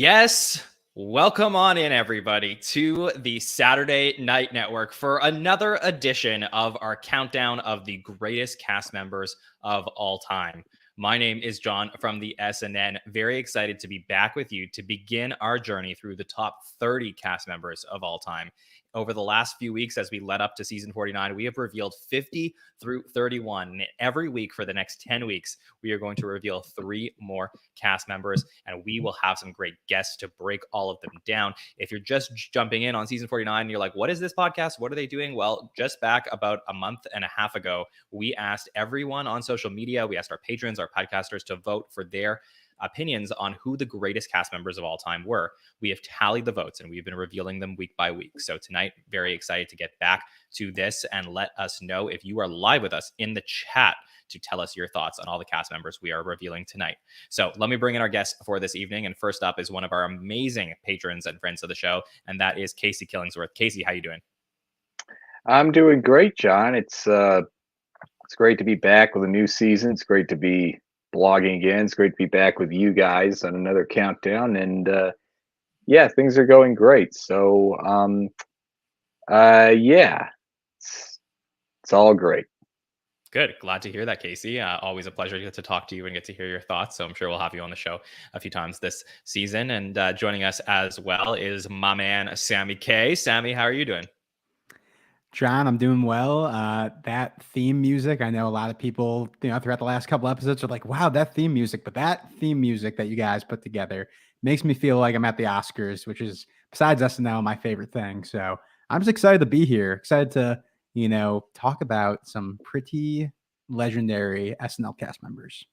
Yes, welcome on in, everybody, to the Saturday Night Network for another edition of our countdown of the greatest cast members of all time. My name is John from the SNN. Very excited to be back with you to begin our journey through the top 30 cast members of all time. Over the last few weeks, as we led up to season 49, we have revealed 50 through 31. And every week for the next 10 weeks, we are going to reveal 3 more cast members, and we will have some great guests to break all of them down. If you're just jumping in on season 49 and you're like, what is this podcast? What are they doing? Well, just back about a month and a half ago, we asked everyone on social media, we asked our patrons, our podcasters to vote for their opinions on who the greatest cast members of all time were. We have tallied the votes and we've been revealing them week by week. So tonight, very excited to get back to this and let us know if you are live with us in the chat to tell us your thoughts on all the cast members we are revealing tonight. So let me bring in our guests for this evening. And first up is one of our amazing patrons and friends of the show, and that is Casey Killingsworth. Casey, how you doing? I'm doing great, John. It's great to be back with a new season. It's great to be blogging again. It's great to be back with you guys on another countdown. And yeah, things are going great. So yeah, it's all great. Good. Glad to hear that, Casey. Always a pleasure to get to talk to you and get to hear your thoughts. So I'm sure we'll have you on the show a few times this season. And joining us as well is my man, Sammy K. Sammy, how are you doing? John, I'm doing well. That theme music, I know a lot of people, throughout the last couple episodes are like, wow, that theme music. But that theme music that you guys put together makes me feel like I'm at the Oscars, which is, besides SNL, my favorite thing. So I'm just excited to be here. Excited to, talk about some pretty legendary SNL cast members.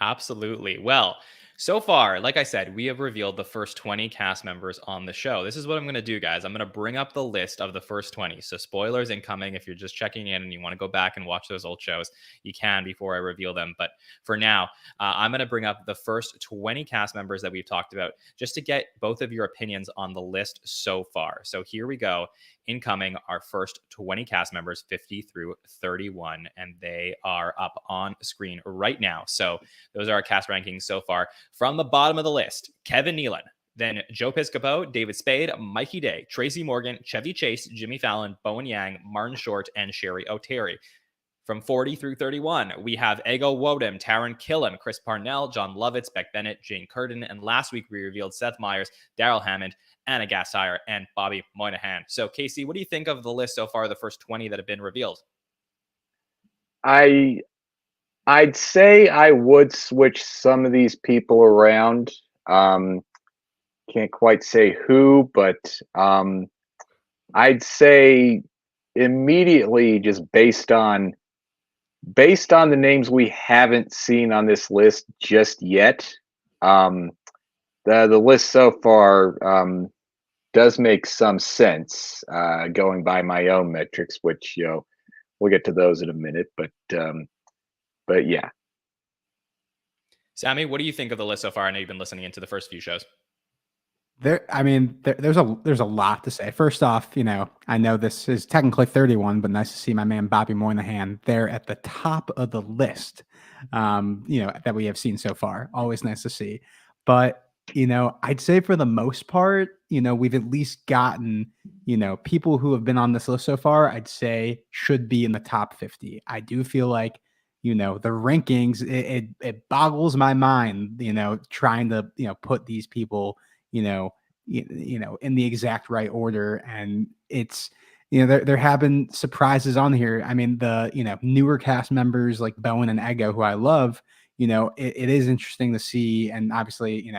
Absolutely. Well, so far, like I said, we have revealed the first 20 cast members on the show. This is what I'm going to do, guys. I'm going to bring up the list of the first 20. So spoilers incoming. If you're just checking in and you want to go back and watch those old shows, you can before I reveal them. But for now, I'm going to bring up the first 20 cast members that we've talked about just to get both of your opinions on the list so far. So here we go. Incoming, our first 20 cast members, 50 through 31, and they are up on screen right now. So those are our cast rankings so far. From the bottom of the list, Kevin Nealon, then Joe Piscopo, David Spade, Mikey Day, Tracy Morgan, Chevy Chase, Jimmy Fallon, Bowen Yang, Martin Short, and Sherry O'Terry. From 40 through 31, we have Ego Wodem, Taron Killam, Chris Parnell, John Lovitz, Beck Bennett, Jane Curtin, and last week we revealed Seth Meyers, Daryl Hammond, Anna Gasteyer, and Bobby Moynihan. So, Casey, what do you think of the list so far, the first 20 that have been revealed? I'd say I would switch some of these people around. Can't quite say who, but I'd say immediately, just based on the names we haven't seen on this list just yet, the list so far does make some sense, going by my own metrics, which we'll get to those in a minute. But yeah. Sammy, what do you think of the list so far? I know you've been listening into the first few shows. There's a lot to say. First off, I know this is technically 31, but nice to see my man Bobby Moynihan there at the top of the list, that we have seen so far. Always nice to see. But, I'd say for the most part, we've at least gotten, people who have been on this list so far, I'd say should be in the top 50. I do feel like, the rankings, it boggles my mind, trying to, put these people, in the exact right order. And it's, there have been surprises on here. I mean, the, newer cast members like Bowen and Ego, who I love, it is interesting to see. And obviously,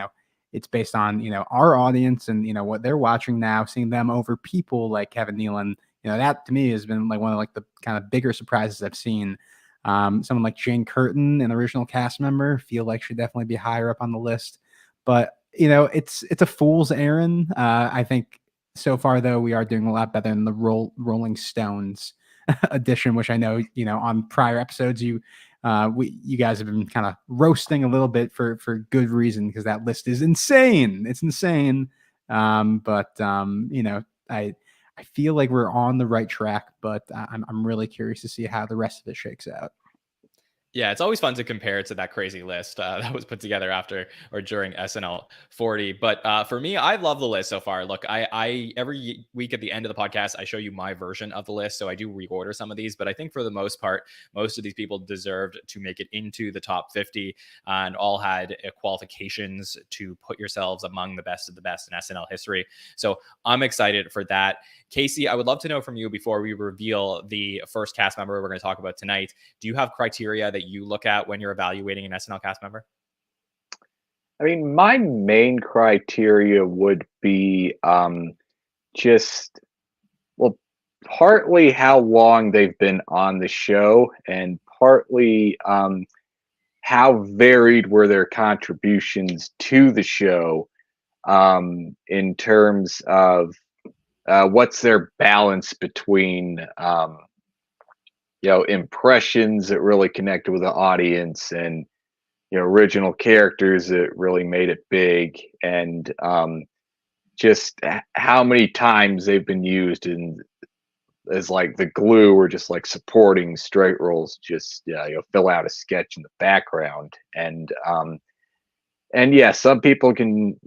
it's based on, our audience and, what they're watching now, seeing them over people like Kevin Nealon, that to me has been like one of like the kind of bigger surprises I've seen. Someone like Jane Curtin, an original cast member, feel like should definitely be higher up on the list. But it's a fool's errand. I think so far though we are doing a lot better than the Rolling Stones edition, which I know on prior episodes you guys have been kind of roasting a little bit for good reason, because that list is insane. It's insane. But I feel like we're on the right track, but I'm really curious to see how the rest of it shakes out. Yeah, it's always fun to compare to that crazy list that was put together after or during SNL 40. But for me, I love the list so far. Look, I every week at the end of the podcast, I show you my version of the list. So I do reorder some of these, but I think for the most part, most of these people deserved to make it into the top 50 and all had qualifications to put yourselves among the best of the best in SNL history. So I'm excited for that. Casey, I would love to know from you before we reveal the first cast member we're going to talk about tonight. Do you have criteria that you look at when you're evaluating an SNL cast member? I mean, my main criteria would be just, well, partly how long they've been on the show, and partly how varied were their contributions to the show, in terms of what's their balance between impressions that really connected with the audience, and original characters that really made it big, and just how many times they've been used in as like the glue, or just like supporting straight roles, just fill out a sketch in the background. And yeah, some people can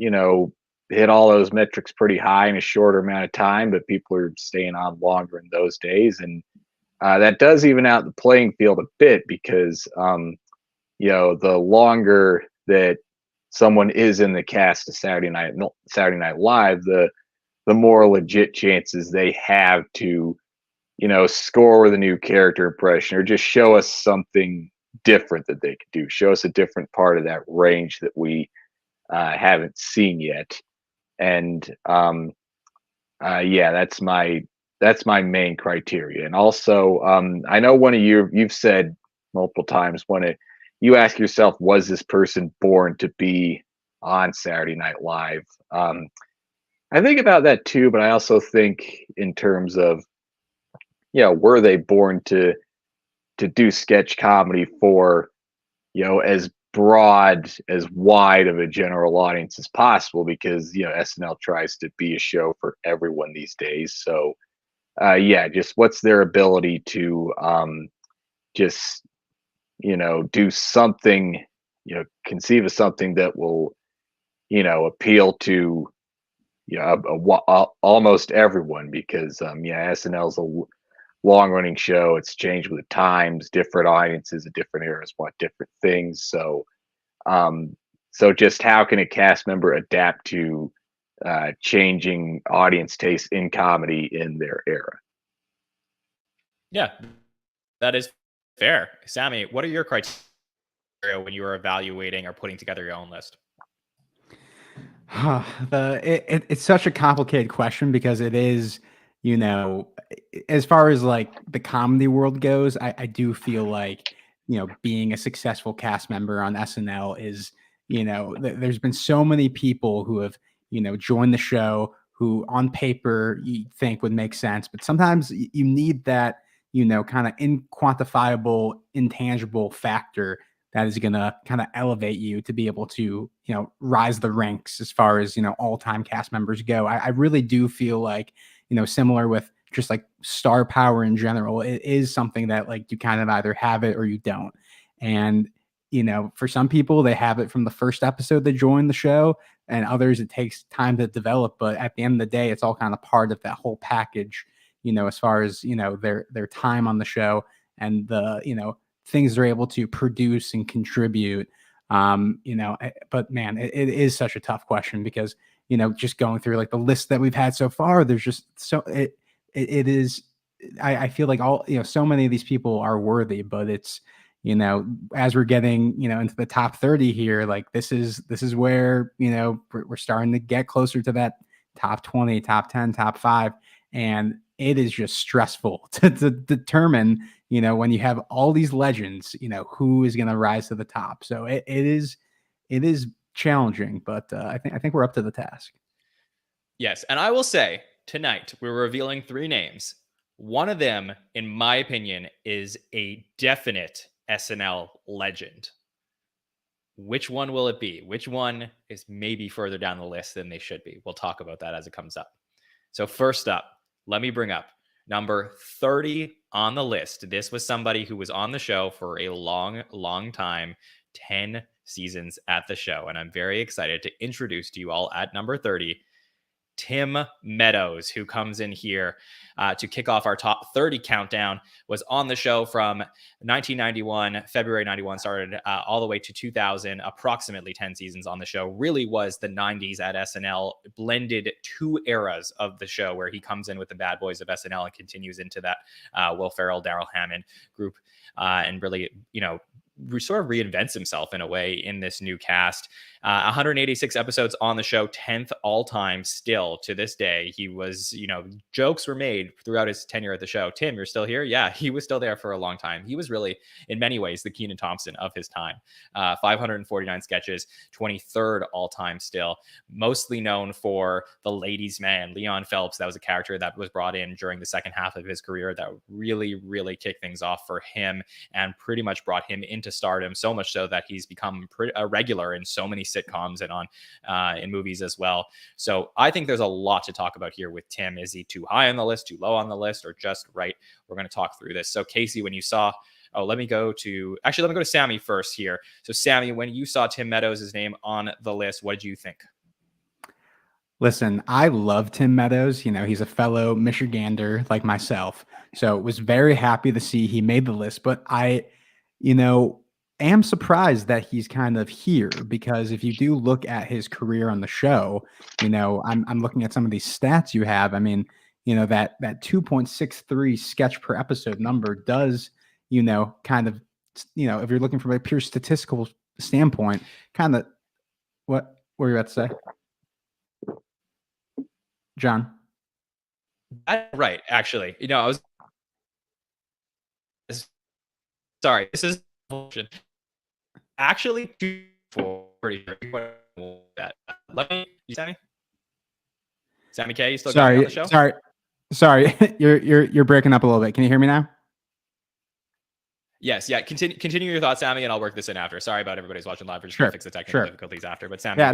hit all those metrics pretty high in a shorter amount of time, but people are staying on longer in those days. And that does even out the playing field a bit, because the longer that someone is in the cast of Saturday Night Live, the more legit chances they have to score with a new character impression, or just show us something different that they could do, show us a different part of that range that we haven't seen yet. And yeah, that's my main criteria. And also, I know one of you've said multiple times, you ask yourself, was this person born to be on Saturday Night Live? I think about that too, but I also think in terms of, were they born to do sketch comedy for, as broad, as wide of a general audience as possible, because SNL tries to be a show for everyone these days. So yeah, just what's their ability to just do something, conceive of something that will appeal to almost everyone, because yeah, SNL's a long running show. It's changed with the times. Different audiences at different eras want different things. Um, so just how can a cast member adapt to changing audience taste in comedy in their era? Yeah, that is fair. Sammy, what are your criteria when you are evaluating or putting together your own list? It's such a complicated question, because it is, as far as like the comedy world goes, I do feel like, being a successful cast member on SNL is, there's been so many people who have, joined the show who on paper you think would make sense, but sometimes you need that, kind of inquantifiable, intangible factor that is going to kind of elevate you to be able to, rise the ranks as far as, all-time cast members go. I really do feel like, similar with just like star power in general, it is something that like you kind of either have it or you don't. And, for some people, they have it from the first episode they join the show, and others it takes time to develop. But at the end of the day, it's all kind of part of that whole package, as far as, their time on the show and the, things they're able to produce and contribute. But man, it is such a tough question, because, just going through like the list that we've had so far, there's just it is, I feel like all, so many of these people are worthy, but it's, as we're getting, into the top 30 here, like this is where, we're starting to get closer to that top 20, top 10, top 5. And it is just stressful to determine, when you have all these legends, who is going to rise to the top. So it is challenging, but I think we're up to the task. Yes, and I will say tonight we're revealing 3 names. One of them, in my opinion, is a definite SNL legend. Which one will it be? Which one is maybe further down the list than they should be? We'll talk about that as it comes up. So first up, let me bring up Number 30 on the list. This was somebody who was on the show for a long, long time, 10 seasons at the show. And I'm very excited to introduce to you all at number 30, Tim Meadows, who comes in here to kick off our top 30 countdown, was on the show from 1991, February 91, started all the way to 2000, approximately 10 seasons on the show. Really was the 90s at SNL, blended two eras of the show where he comes in with the bad boys of SNL and continues into that Will Ferrell, Daryl Hammond group, and really, sort of reinvents himself in a way in this new cast. 186 episodes on the show, 10th all time still to this day. He was, jokes were made throughout his tenure at the show. Tim, you're still here? Yeah, he was still there for a long time. He was really, in many ways, the Kenan Thompson of his time. 549 sketches, 23rd all time still. Mostly known for the ladies' man, Leon Phelps. That was a character that was brought in during the second half of his career that really, really kicked things off for him and pretty much brought him into stardom, so much so that he's become a regular in so many sitcoms and on in movies as well. So I think there's a lot to talk about here with Tim. Is he too high on the list, too low on the list, or just right? We're going to talk through this. So Casey, when you saw, let me go to Sammy first here. So Sammy, when you saw Tim Meadows' name on the list, what did you think? Listen, I love Tim Meadows. He's a fellow Michigander like myself. So was very happy to see he made the list. But I, am surprised that he's kind of here, because if you do look at his career on the show, I'm looking at some of these stats you have. I mean, that 2.63 sketch per episode number does, kind of, if you're looking from a pure statistical standpoint, kind of what were you about to say? John? Right. Actually, I was sorry. This is actually 240. Let me, Sammy K, you still got me on the show? Sorry. You're breaking up a little bit. Can you hear me now? Yes. Yeah. Continue your thoughts, Sammy, and I'll work this in after. Sorry about everybody's watching live. We're just gonna fix the technical difficulties after. But Sammy, I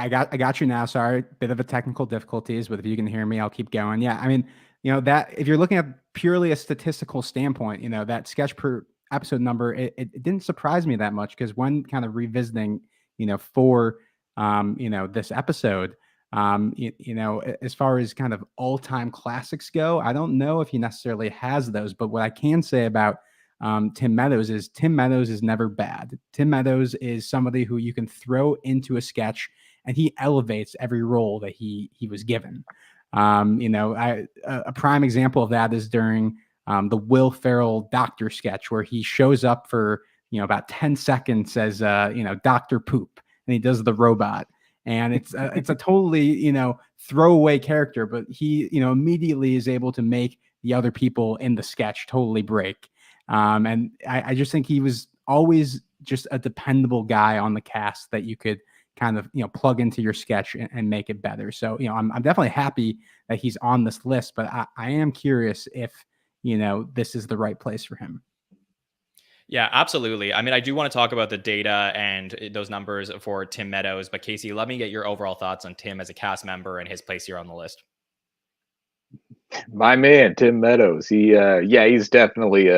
got you now. Sorry, bit of a technical difficulties, but if you can hear me, I'll keep going. Yeah, I mean, that if you're looking at purely a statistical standpoint, that sketch per episode number, it didn't surprise me that much, because when kind of revisiting, for this episode, as far as kind of all-time classics go, I don't know if he necessarily has those, but what I can say about Tim Meadows is never bad. Tim Meadows is somebody who you can throw into a sketch and he elevates every role that he was given. A prime example of that is during the Will Ferrell doctor sketch, where he shows up for about 10 seconds as Dr. Poop, and he does the robot, and it's a totally throwaway character, but he immediately is able to make the other people in the sketch totally break. And I just think he was always just a dependable guy on the cast that you could kind of plug into your sketch and make it better. So I'm definitely happy that he's on this list, but I am curious if this is the right place for him. Yeah, absolutely. I mean, I do want to talk about the data and those numbers for Tim Meadows, but Casey, let me get your overall thoughts on Tim as a cast member and his place here on the list. My man, Tim Meadows. He's definitely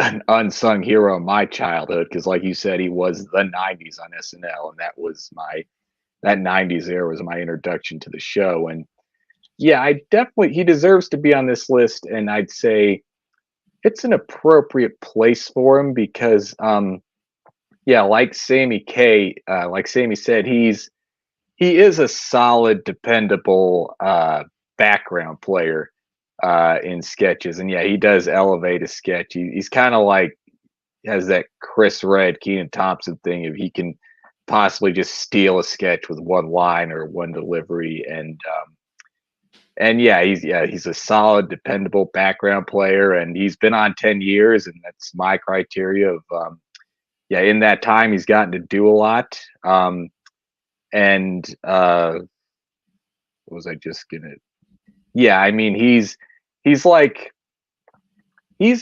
an unsung hero in my childhood, because like you said, he was the 90s on SNL, and that 90s era was my introduction to the show. And yeah, he deserves to be on this list, and I'd say it's an appropriate place for him because like Sammy said, he is a solid, dependable background player in sketches. And yeah, he does elevate a sketch. He's kind of like, has that Chris Red, Kenan Thompson thing, if he can possibly just steal a sketch with one line or one delivery. And he's a solid, dependable background player, and he's been on 10 years, and that's my criteria of in that time he's gotten to do a lot. What was I just gonna? Yeah, I mean, he's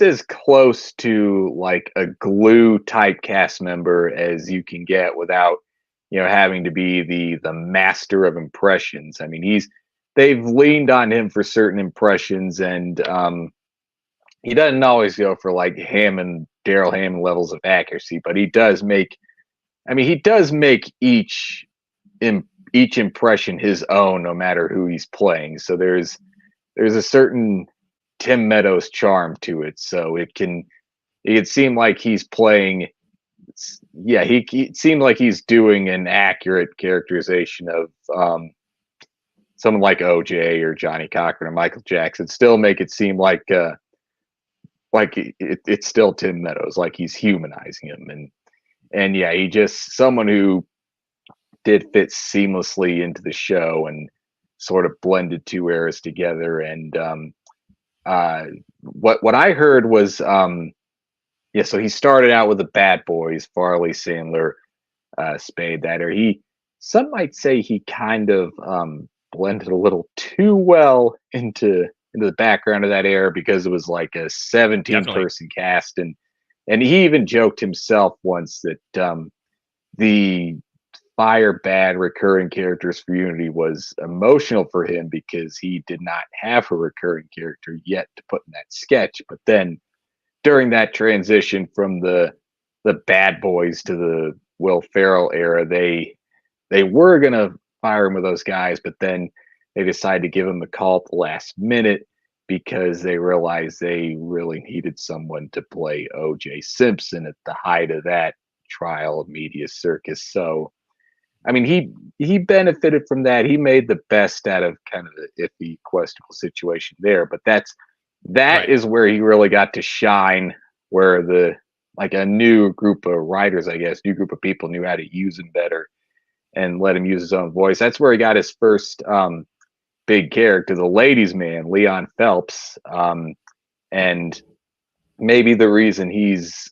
as close to like a glue type cast member as you can get without having to be the master of impressions. I mean, they've leaned on him for certain impressions, and he doesn't always go for like Daryl Hammond levels of accuracy, but he does make. I mean, he does make each impression his own, no matter who he's playing. So there's a certain Tim Meadows charm to it. So it can seem like he's playing. Yeah, he seemed like he's doing an accurate characterization of someone like OJ or Johnny Cochran or Michael Jackson. Still make it seem like it's still Tim Meadows, like he's humanizing him, and yeah, he just someone who did fit seamlessly into the show and sort of blended two eras together. And what I heard was yeah, so he started out with the Bad Boys, Farley, Sandler, Spade, that era. Some might say he kind of blended a little too well into the background of that era, because it was like a 17-person cast, and he even joked himself once that the Fire Bad recurring characters for Unity was emotional for him because he did not have a recurring character yet to put in that sketch. But then during that transition from the Bad Boys to the Will Ferrell era, they were gonna fire him with those guys, but then they decided to give him a call at the last minute because they realized they really needed someone to play O.J. Simpson at the height of that trial of media circus. So, I mean, he benefited from that. He made the best out of kind of the iffy, questionable situation there. But that Right. is where he really got to shine, where like a new group of writers, I guess, new group of people knew how to use him better and let him use his own voice. That's where he got his first big character, the ladies' man, Leon Phelps. And maybe the reason he's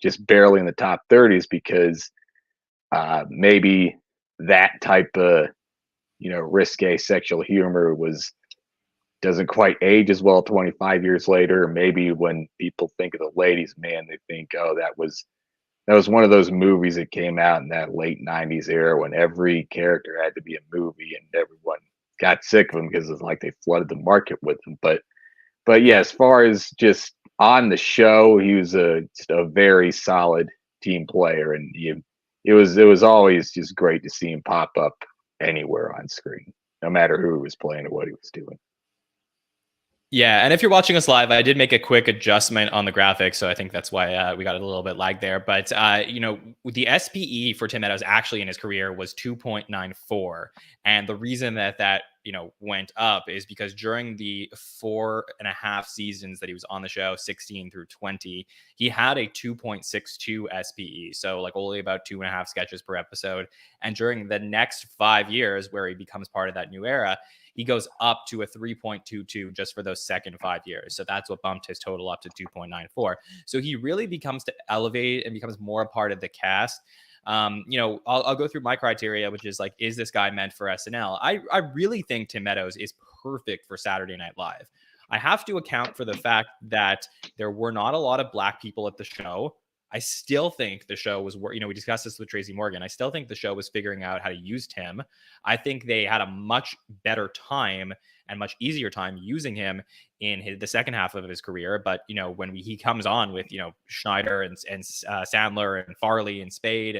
just barely in the top 30 is because maybe that type of risque sexual humor doesn't quite age as well 25 years later. Maybe when people think of the ladies' man, they think, oh, that was one of those movies that came out in that late 90s era when every character had to be a movie and everyone got sick of them because it's like they flooded the market with them. But yeah, as far as just on the show, he was just a very solid team player, and it was always just great to see him pop up anywhere on screen, no matter who he was playing or what he was doing. Yeah, and if you're watching us live, I did make a quick adjustment on the graphics, so I think that's why we got a little bit lag there. But the SPE for Tim Meadows actually in his career was 2.94, and the reason that went up is because during the 4.5 seasons that he was on the show, 16 through 20, he had a 2.62 SPE, so like only about 2.5 sketches per episode. And during the next 5 years, where he becomes part of that new era, he goes up to a 3.22 just for those second 5 years. So that's what bumped his total up to 2.94. So he really becomes to elevate and becomes more a part of the cast. I'll go through my criteria, which is like, is this guy meant for SNL? I really think Tim Meadows is perfect for Saturday Night Live. I have to account for the fact that there were not a lot of Black people at the show. I still think the show was, we discussed this with Tracy Morgan. I still think the show was figuring out how to use Tim. I think they had a much better time and much easier time using him in the second half of his career. But, when he comes on with, Schneider and Sandler and Farley and Spade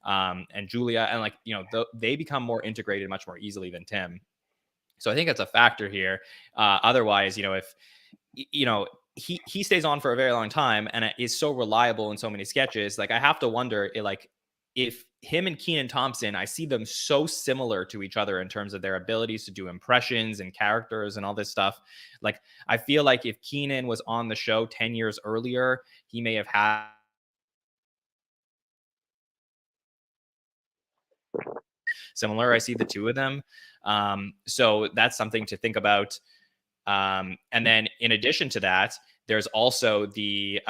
and Julia, and they become more integrated much more easily than Tim. So I think that's a factor here. Otherwise, if, he stays on for a very long time and is so reliable in so many sketches. Like, I have to wonder, if him and Kenan Thompson, I see them so similar to each other in terms of their abilities to do impressions and characters and all this stuff. Like, I feel like if Kenan was on the show 10 years earlier, he may have had similar. I see the two of them. So that's something to think about. And then in addition to that, there's also the,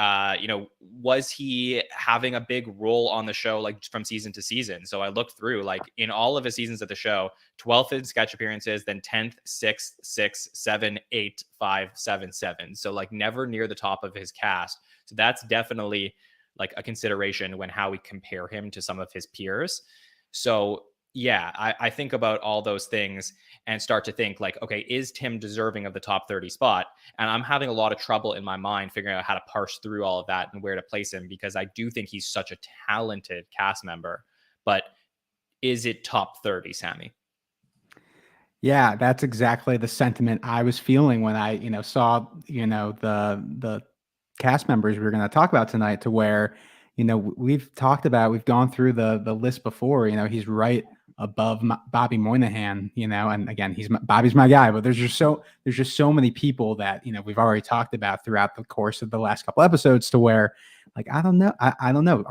was he having a big role on the show, like from season to season? So I looked through, like in all of his seasons of the show, 12th in sketch appearances, then 10th, 6th, 6, 7, 8, 5, 7, 7. So like never near the top of his cast. So that's definitely like a consideration when how we compare him to some of his peers. So, yeah, I think about all those things and start to think like, okay, is Tim deserving of the top 30 spot? And I'm having a lot of trouble in my mind figuring out how to parse through all of that and where to place him, because I do think he's such a talented cast member. But is it top 30, Sammy? Yeah, that's exactly the sentiment I was feeling when I, saw, the cast members we were going to talk about tonight, to where, we've gone through the list before. He's right above Bobby Moynihan, and again, Bobby's my guy, but there's just so many people that, we've already talked about throughout the course of the last couple episodes, to where, like, I don't know. I don't know.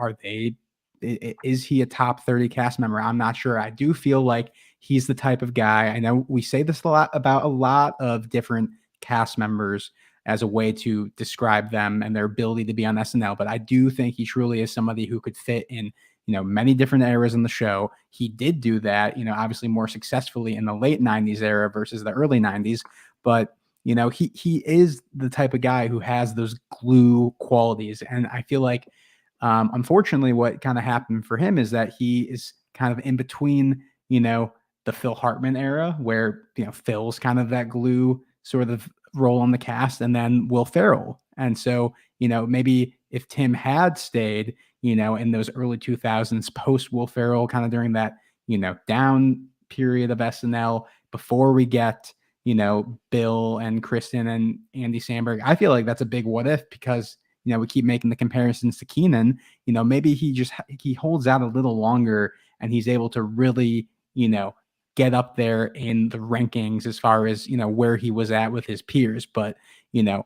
Is he a top 30 cast member? I'm not sure. I do feel like he's the type of guy. I know we say this a lot about a lot of different cast members as a way to describe them and their ability to be on SNL, but I do think he truly is somebody who could fit in, many different eras in the show. He did do that, obviously more successfully in the late 90s era versus the early 90s, but he is the type of guy who has those glue qualities. And I feel like, unfortunately, what kind of happened for him is that he is kind of in between, the Phil Hartman era, where Phil's kind of that glue sort of role on the cast, and then Will Ferrell. And so, maybe if Tim had stayed, in those early 2000s, post Will Ferrell, kind of during that, down period of SNL, before we get, Bill and Kristen and Andy Samberg, I feel like that's a big what if, because we keep making the comparisons to Keenan. Maybe he holds out a little longer, and he's able to really, get up there in the rankings as far as, where he was at with his peers. But,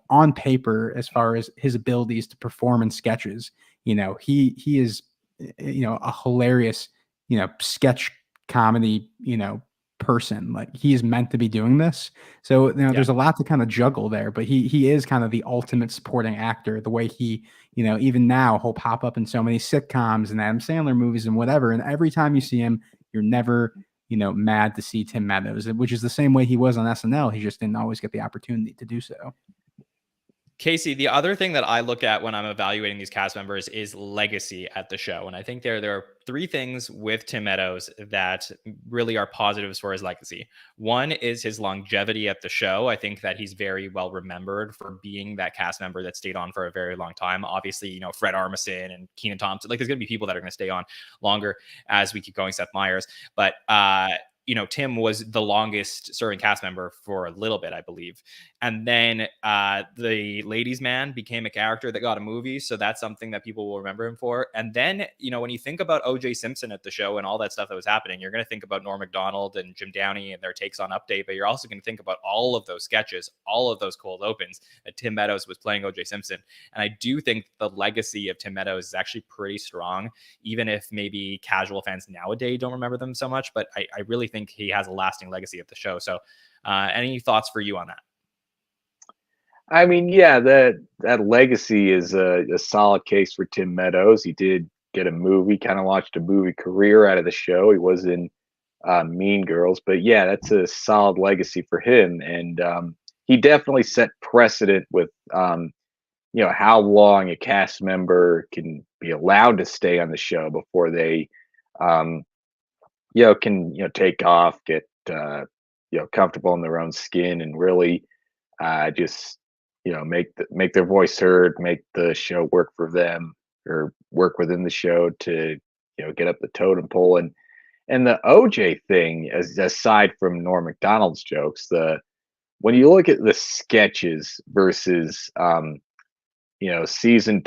on paper, as far as his abilities to perform in sketches, he is, a hilarious, sketch comedy, person. Like, he is meant to be doing this. So, Yeah. there's a lot to kind of juggle there, but he is kind of the ultimate supporting actor. The way he, even now, he'll pop up in so many sitcoms and Adam Sandler movies and whatever. And every time you see him, you're never, mad to see Tim Meadows, which is the same way he was on SNL. He just didn't always get the opportunity to do so. Casey, the other thing that I look at when I'm evaluating these cast members is legacy at the show. And I think there are three things with Tim Meadows that really are positives for his legacy. One is his longevity at the show. I think that he's very well remembered for being that cast member that stayed on for a very long time. Obviously, Fred Armisen and Kenan Thompson, like, there's going to be people that are going to stay on longer as we keep going, Seth Meyers. But, Tim was the longest serving cast member for a little bit, I believe. And then the ladies' man became a character that got a movie. So that's something that people will remember him for. And then, when you think about O.J. Simpson at the show and all that stuff that was happening, you're going to think about Norm Macdonald and Jim Downey and their takes on Update. But you're also going to think about all of those sketches, all of those cold opens that Tim Meadows was playing O.J. Simpson. And I do think the legacy of Tim Meadows is actually pretty strong, even if maybe casual fans nowadays don't remember them so much. But I really think he has a lasting legacy at the show. So any thoughts for you on that? I mean, yeah, that legacy is a solid case for Tim Meadows. He did get a movie, kind of launched a movie career out of the show. He was in Mean Girls, but yeah, that's a solid legacy for him. And he definitely set precedent with, how long a cast member can be allowed to stay on the show before they, um, can, take off, get, comfortable in their own skin, and really just make their voice heard, make the show work for them, or work within the show to get up the totem pole. And the OJ thing, as aside from Norm Macdonald's jokes, the when you look at the sketches versus season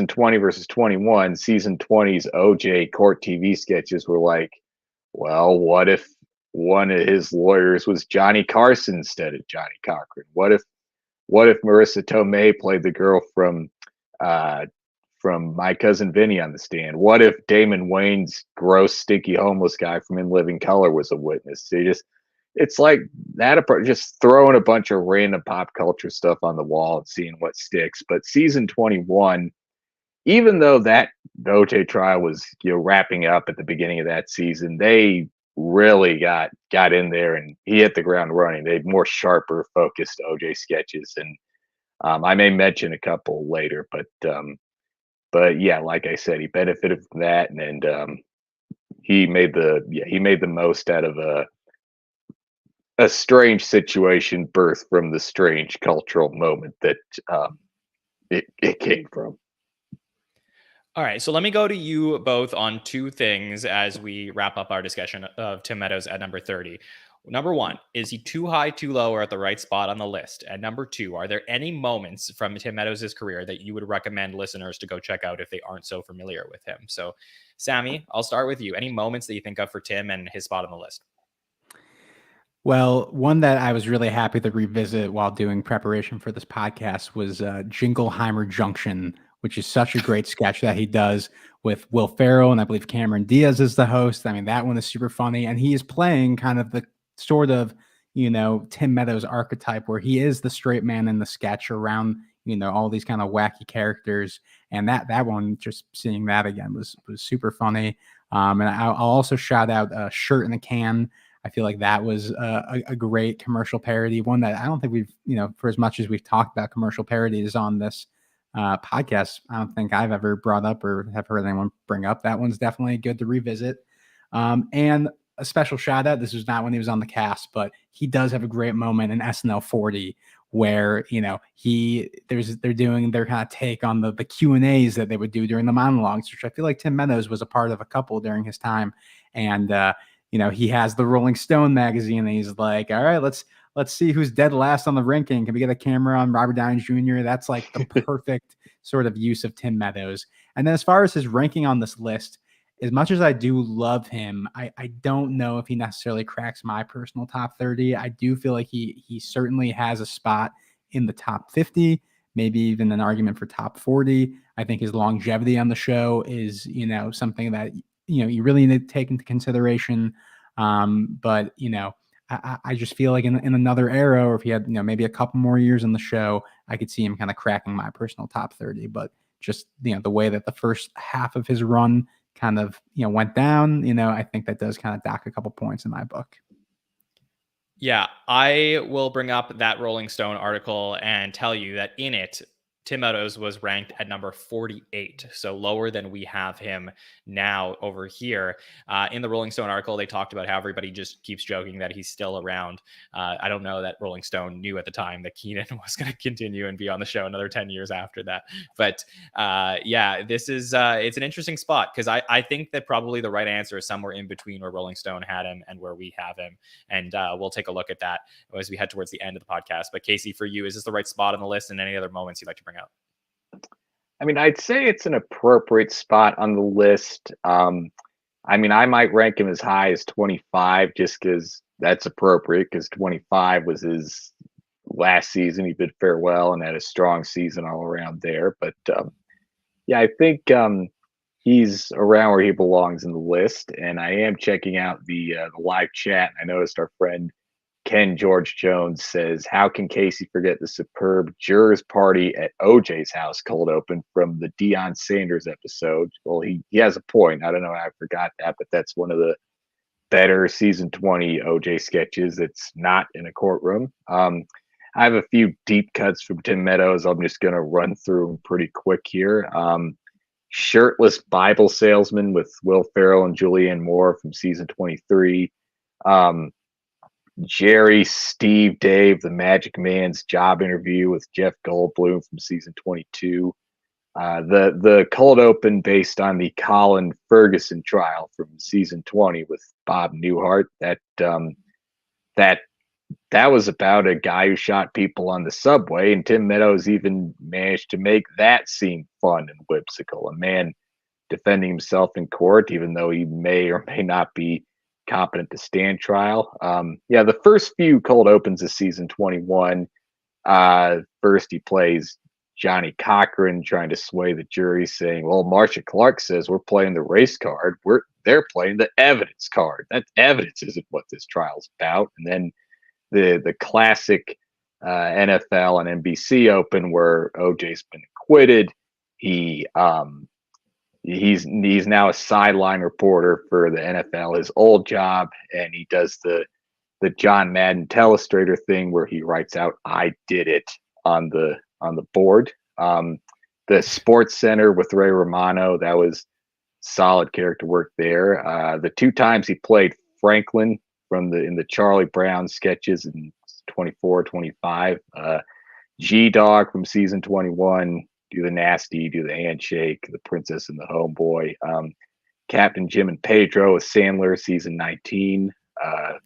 20 versus 21, season 20's OJ court TV sketches were like, well, what if one of his lawyers was Johnny Carson instead of Johnny Cochran? What if Marissa Tomei played the girl uh, from My Cousin Vinny on the Stand? What if Damon Wayne's gross, stinky homeless guy from In Living Color was a witness? So it's like that approach, just throwing a bunch of random pop culture stuff on the wall and seeing what sticks. But season 21, even though that OJ trial was wrapping up at the beginning of that season, they really got in there and he hit the ground running. They had more sharper, focused OJ sketches, and I may mention a couple later, but yeah, like I said, he benefited from that, and he made the most out of a strange situation birthed from the strange cultural moment that it came from. All right, so let me go to you both on two things as we wrap up our discussion of Tim Meadows at number 30. Number one, is he too high, too low, or at the right spot on the list? And number two, are there any moments from Tim Meadows' career that you would recommend listeners to go check out if they aren't so familiar with him? So, Sammy, I'll start with you. Any moments that you think of for Tim and his spot on the list? Well, one that I was really happy to revisit while doing preparation for this podcast was Jingleheimer Junction, which is such a great sketch that he does with Will Ferrell, and I believe Cameron Diaz is the host. I mean, that one is super funny, and he is playing kind of the sort of, Tim Meadows archetype where he is the straight man in the sketch around, all these kind of wacky characters. And that one, just seeing that again was super funny. And I'll also shout out Shirt in a Can. I feel like that was a great commercial parody, one that I don't think we've, for as much as we've talked about commercial parodies on this podcast, I don't think I've ever brought up or have heard anyone bring up. That one's definitely good to revisit. And a special shout out, this was not when he was on the cast, but he does have a great moment in SNL 40 where, they're doing their kind of take on the Q&As that they would do during the monologues, which I feel like Tim Meadows was a part of a couple during his time. And, he has the Rolling Stone magazine and he's like, all right, let's see who's dead last on the ranking. Can we get a camera on Robert Downey Jr.? That's like the perfect sort of use of Tim Meadows. And then as far as his ranking on this list, as much as I do love him, I don't know if he necessarily cracks my personal top 30. I do feel like he certainly has a spot in the top 50, maybe even an argument for top 40. I think his longevity on the show is, something that you really need to take into consideration. But I just feel like in another era, or if he had maybe a couple more years in the show, I could see him kind of cracking my personal top 30. But just the way that the first half of his run kind of went down, I think that does kind of dock a couple points in my book. Yeah, I will bring up that Rolling Stone article and tell you that in it, Tim Meadows was ranked at number 48, so lower than we have him now over here. In the Rolling Stone article, they talked about how everybody just keeps joking that he's still around. I don't know that Rolling Stone knew at the time that Keenan was going to continue and be on the show another 10 years after that. But yeah, this is it's an interesting spot because I think that probably the right answer is somewhere in between where Rolling Stone had him and where we have him. And we'll take a look at that as we head towards the end of the podcast. But Casey, for you, is this the right spot on the list and any other moments you'd like to bring out? I mean, I'd say it's an appropriate spot on the list. I mean, I might rank him as high as 25 just because that's appropriate because 25 was his last season. He bid farewell and had a strong season all around there. But yeah, I think he's around where he belongs in the list. And I am checking out the live chat. I noticed our friend Ken George Jones says, how can Casey forget the superb jurors party at OJ's house cold open from the Deion Sanders episode? Well, he has a point. I don't know how I forgot that, but that's one of the better season 20 OJ sketches. It's not in a courtroom. I have a few deep cuts from Tim Meadows. I'm just going to run through them pretty quick here. Shirtless Bible Salesman with Will Ferrell and Julianne Moore from season 23. Jerry, Steve, Dave, the Magic Man's job interview with Jeff Goldblum from season 22. The cold open based on the Colin Ferguson trial from season 20 with Bob Newhart. That was about a guy who shot people on the subway, and Tim Meadows even managed to make that seem fun and whimsical. A man defending himself in court, even though he may or may not be competent to stand trial. Yeah, the first few cold opens of season 21. First, he plays Johnny Cochran trying to sway the jury, saying, "Well, Marcia Clark says we're playing the race card. They're playing the evidence card. That evidence isn't what this trial's about." And then the classic NFL and NBC Open where OJ's been acquitted. He's now a sideline reporter for the NFL, his old job, and he does the John Madden telestrator thing where he writes out "I did it" on the board. The Sports Center with Ray Romano, that was solid character work there. The 2 times he played Franklin in the Charlie Brown sketches in 24, 25. G-Dog from season 21, do the nasty, do the handshake, the princess and the homeboy. Captain Jim and Pedro with Sandler, season 19.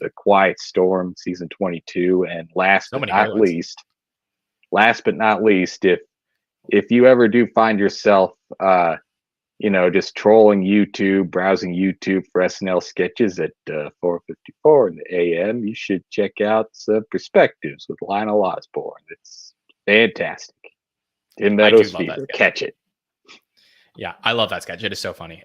The Quiet Storm, season 22. And last but not least, if you ever do find yourself just trolling YouTube, browsing YouTube for SNL sketches at 4:54 in the AM, you should check out some Perspectives with Lionel Osborne. It's fantastic. Tim Meadows fever. Catch it. Yeah, I love that sketch. It is so funny.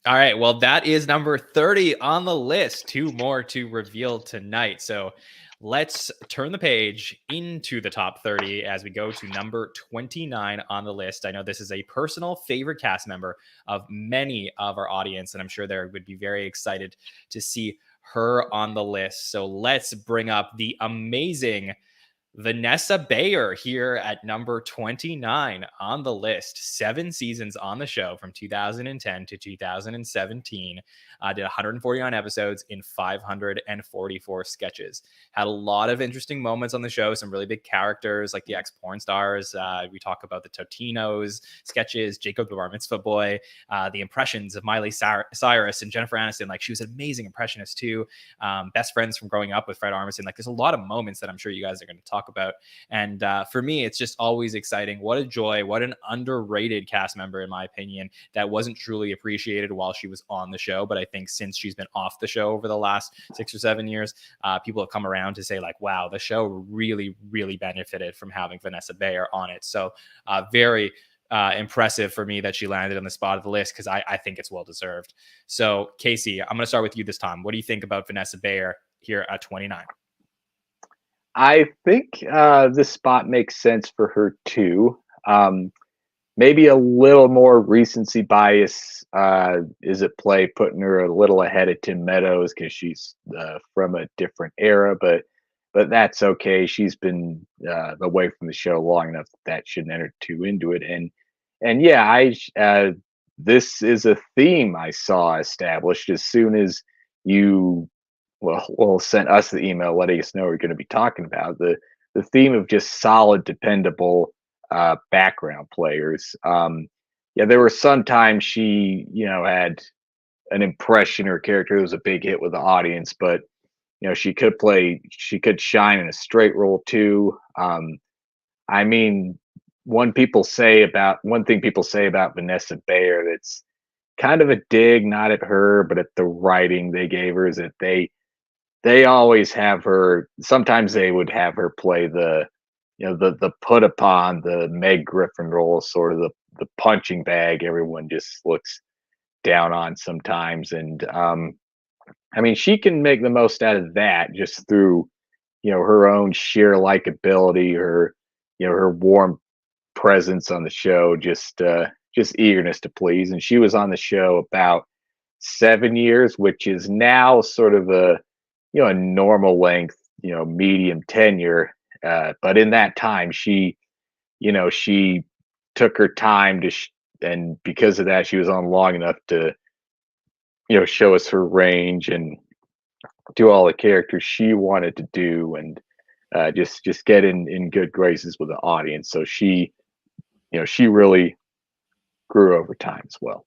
All right, well, that is number 30 on the list. 2 more to reveal tonight. So let's turn the page into the top 30 as we go to number 29 on the list. I know this is a personal favorite cast member of many of our audience, and I'm sure they would be very excited to see her on the list. So let's bring up the amazing Vanessa Bayer here at number 29 on the list. 7 seasons on the show from 2010 to 2017. Did 149 episodes in 544 sketches. Had a lot of interesting moments on the show. Some really big characters like the ex-pornstars. We talk about the Totinos sketches, Jacob the Bar Mitzvah Boy, the impressions of Miley Cyrus and Jennifer Aniston. Like, she was an amazing impressionist too. Best friends from growing up with Fred Armisen. Like, there's a lot of moments that I'm sure you guys are going to talk about. And for me, it's just always exciting. What a joy. What an underrated cast member, in my opinion, that wasn't truly appreciated while she was on the show. But I think since she's been off the show over the last 6 or 7 years, people have come around to say, like, wow, the show really, really benefited from having Vanessa Bayer on it. So very impressive for me that she landed on the spot of the list, because I think it's well deserved. So Casey, I'm going to start with you this time. What do you think about Vanessa Bayer here at 29? I think this spot makes sense for her too. Maybe a little more recency bias is at play, putting her a little ahead of Tim Meadows because she's from a different era, but that's okay. She's been away from the show long enough that shouldn't enter too into it. And yeah, this is a theme I saw established as soon as you sent us the email letting us know we're going to be talking about the theme of just solid, dependable background players. There were some times she, had an impression or character that was a big hit with the audience, but she could shine in a straight role too. I mean, one thing people say about Vanessa Bayer that's kind of a dig, not at her, but at the writing they gave her, is that they always have her. Sometimes they would have her play the put upon, the Meg Griffin role, sort of the punching bag everyone just looks down on sometimes. And I mean, she can make the most out of that just through her own sheer likability, her warm presence on the show, just eagerness to please. And she was on the show about 7 years, which is now sort of a normal length, medium tenure. But in that time, she took her time and because of that, she was on long enough to, show us her range and do all the characters she wanted to do, and just get in good graces with the audience. So she really grew over time as well.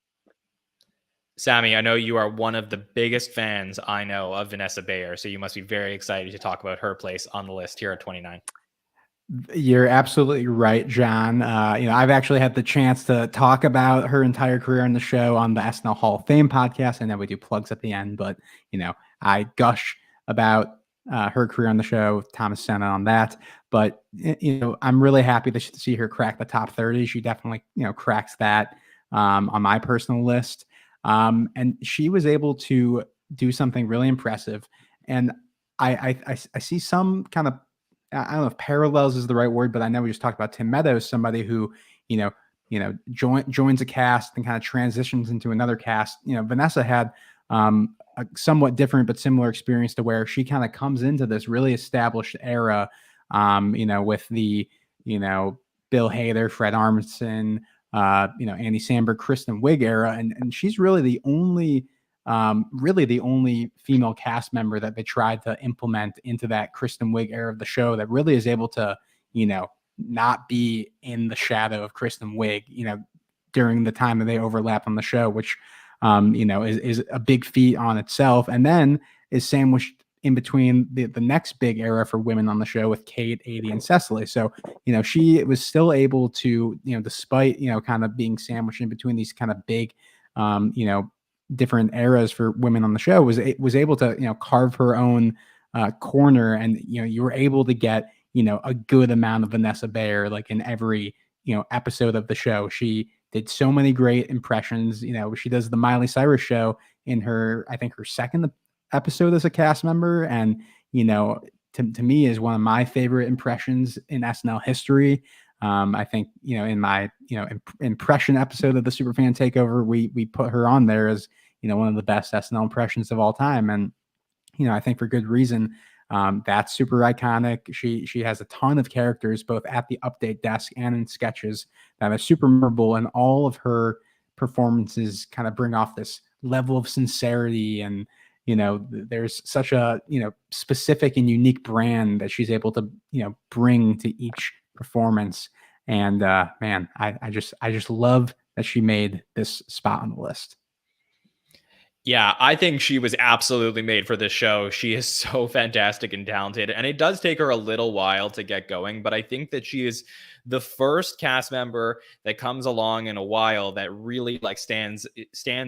Sammy, I know you are one of the biggest fans I know of Vanessa Bayer, so you must be very excited to talk about her place on the list here at 29. You're absolutely right, John. I've actually had the chance to talk about her entire career on the show on the SNL Hall of Fame podcast. I know we do plugs at the end, but I gush about her career on the show, Thomas Senna on that. But I'm really happy to see her crack the top 30. She definitely cracks that on my personal list. And she was able to do something really impressive. And I see some kind of, I don't know if parallels is the right word, but I know we just talked about Tim Meadows, somebody who, joins a cast and kind of transitions into another cast. Vanessa had a somewhat different but similar experience to where she kind of comes into this really established era, with the, Bill Hader, Fred Armisen, Andy Samberg, Kristen Wiig era, and she's really the only female cast member that they tried to implement into that Kristen Wiig era of the show that really is able to, not be in the shadow of Kristen Wiig, during the time that they overlap on the show, which, is a big feat on itself. And then is sandwiched in between the next big era for women on the show with Kate, Adie, and Cecily. So, she was still able to, despite, kind of being sandwiched in between these kind of big, different eras for women on the show, was able to, carve her own corner. And, you were able to get, a good amount of Vanessa Bayer, like in every, episode of the show. She did so many great impressions. She does the Miley Cyrus show in her, I think her second episode as a cast member. And, to me is one of my favorite impressions in SNL history. I think, in my, impression episode of the Superfan Takeover, we put her on there as, one of the best SNL impressions of all time. And, I think for good reason. That's super iconic. She has a ton of characters, both at the update desk and in sketches, that are super memorable. And all of her performances kind of bring off this level of sincerity. And, there's such a, specific and unique brand that she's able to, bring to each performance. And man, I just love that she made this spot on the list. Yeah, I think she was absolutely made for this show. She is so fantastic and talented, and it does take her a little while to get going, but I think that she is the first cast member that comes along in a while that really like stands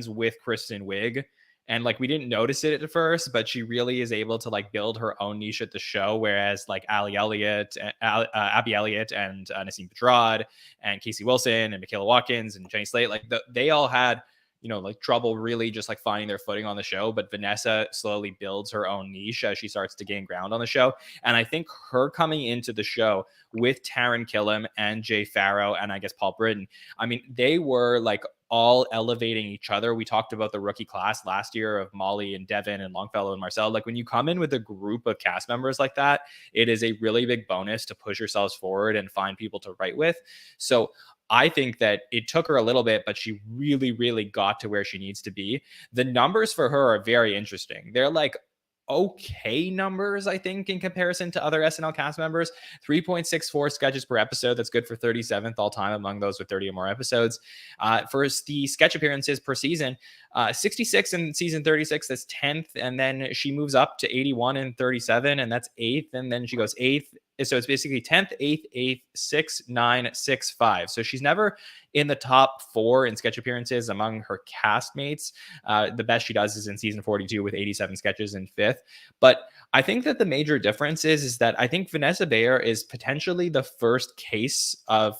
with Kristen Wiig. And like we didn't notice it at first, but she really is able to like build her own niche at the show. Whereas like Abby Elliott and Nasim Pedrad and Casey Wilson and Michaela Watkins and Jenny Slate, like they all had like trouble really just like finding their footing on the show. But Vanessa slowly builds her own niche as she starts to gain ground on the show. And I think her coming into the show with Taran Killam and Jay Farrow and I guess Paul Britton, I mean, they were like all elevating each other. We talked about the rookie class last year of Molly and Devin and Longfellow and Marcel. Like when you come in with a group of cast members like that, it is a really big bonus to push yourselves forward and find people to write with. So I think that it took her a little bit, but she really, really got to where she needs to be. The numbers for her are very interesting. They're like okay numbers, I think, in comparison to other SNL cast members. 3.64 sketches per episode. That's good for 37th all time among those with 30 or more episodes. For the sketch appearances per season, 66 in season 36, that's 10th. And then she moves up to 81 and 37, and that's 8th. And then she goes 8th. So it's basically 10th, 8th, 8th, 6, 9, 6, 5. So she's never in the top 4 in sketch appearances among her castmates. The best she does is in season 42 with 87 sketches in 5th. But I think that the major difference is that I think Vanessa Bayer is potentially the first case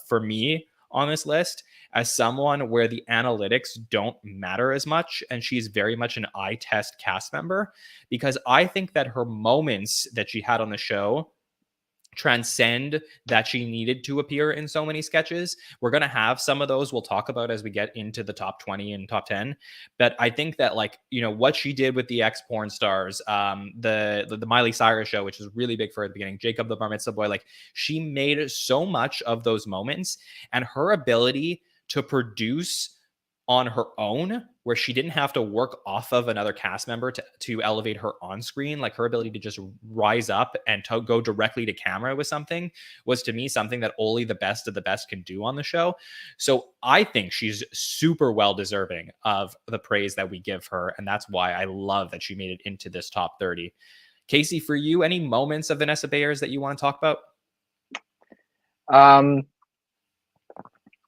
for me on this list as someone where the analytics don't matter as much. And she's very much an eye test cast member, because I think that her moments that she had on the show transcend that she needed to appear in so many sketches. We're going to have some of those we'll talk about as we get into the top 20 and top 10. But I think that like, what she did with the ex-pornstars, the Miley Cyrus show, which is really big for her at the beginning, Jacob the Bar Mitzvah Boy, like she made so much of those moments, and her ability to produce on her own, where she didn't have to work off of another cast member to elevate her on screen, like her ability to just rise up and to go directly to camera with something was, to me, something that only the best of the best can do on the show. So I think she's super well deserving of the praise that we give her. And that's why I love that she made it into this top 30. Casey, for you, any moments of Vanessa Bayer's that you want to talk about?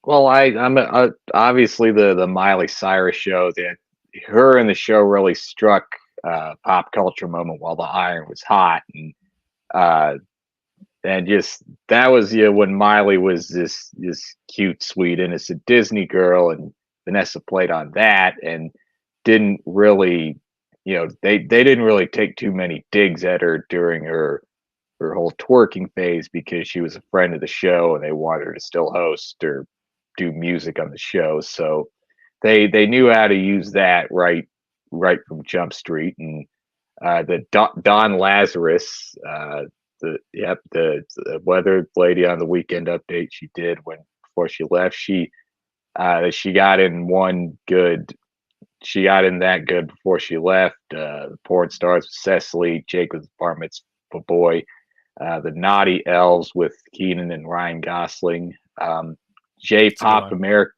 Well, I'm obviously the Miley Cyrus show. That her and the show really struck pop culture moment while the iron was hot, and just that was when Miley was this cute, sweet, innocent Disney girl, and Vanessa played on that and didn't really, they didn't really take too many digs at her during her whole twerking phase, because she was a friend of the show and they wanted her to still host or do music on the show. So they knew how to use that right from Jump Street. And the Don Lazarus, the weather lady on the Weekend Update, she did before she left. She got in one good. She got in that good before she left. The Porn Stars with Cecily, Jacob's Bar Mitzvah Boy, the Naughty Elves with Keenan and Ryan Gosling, J-Pop America,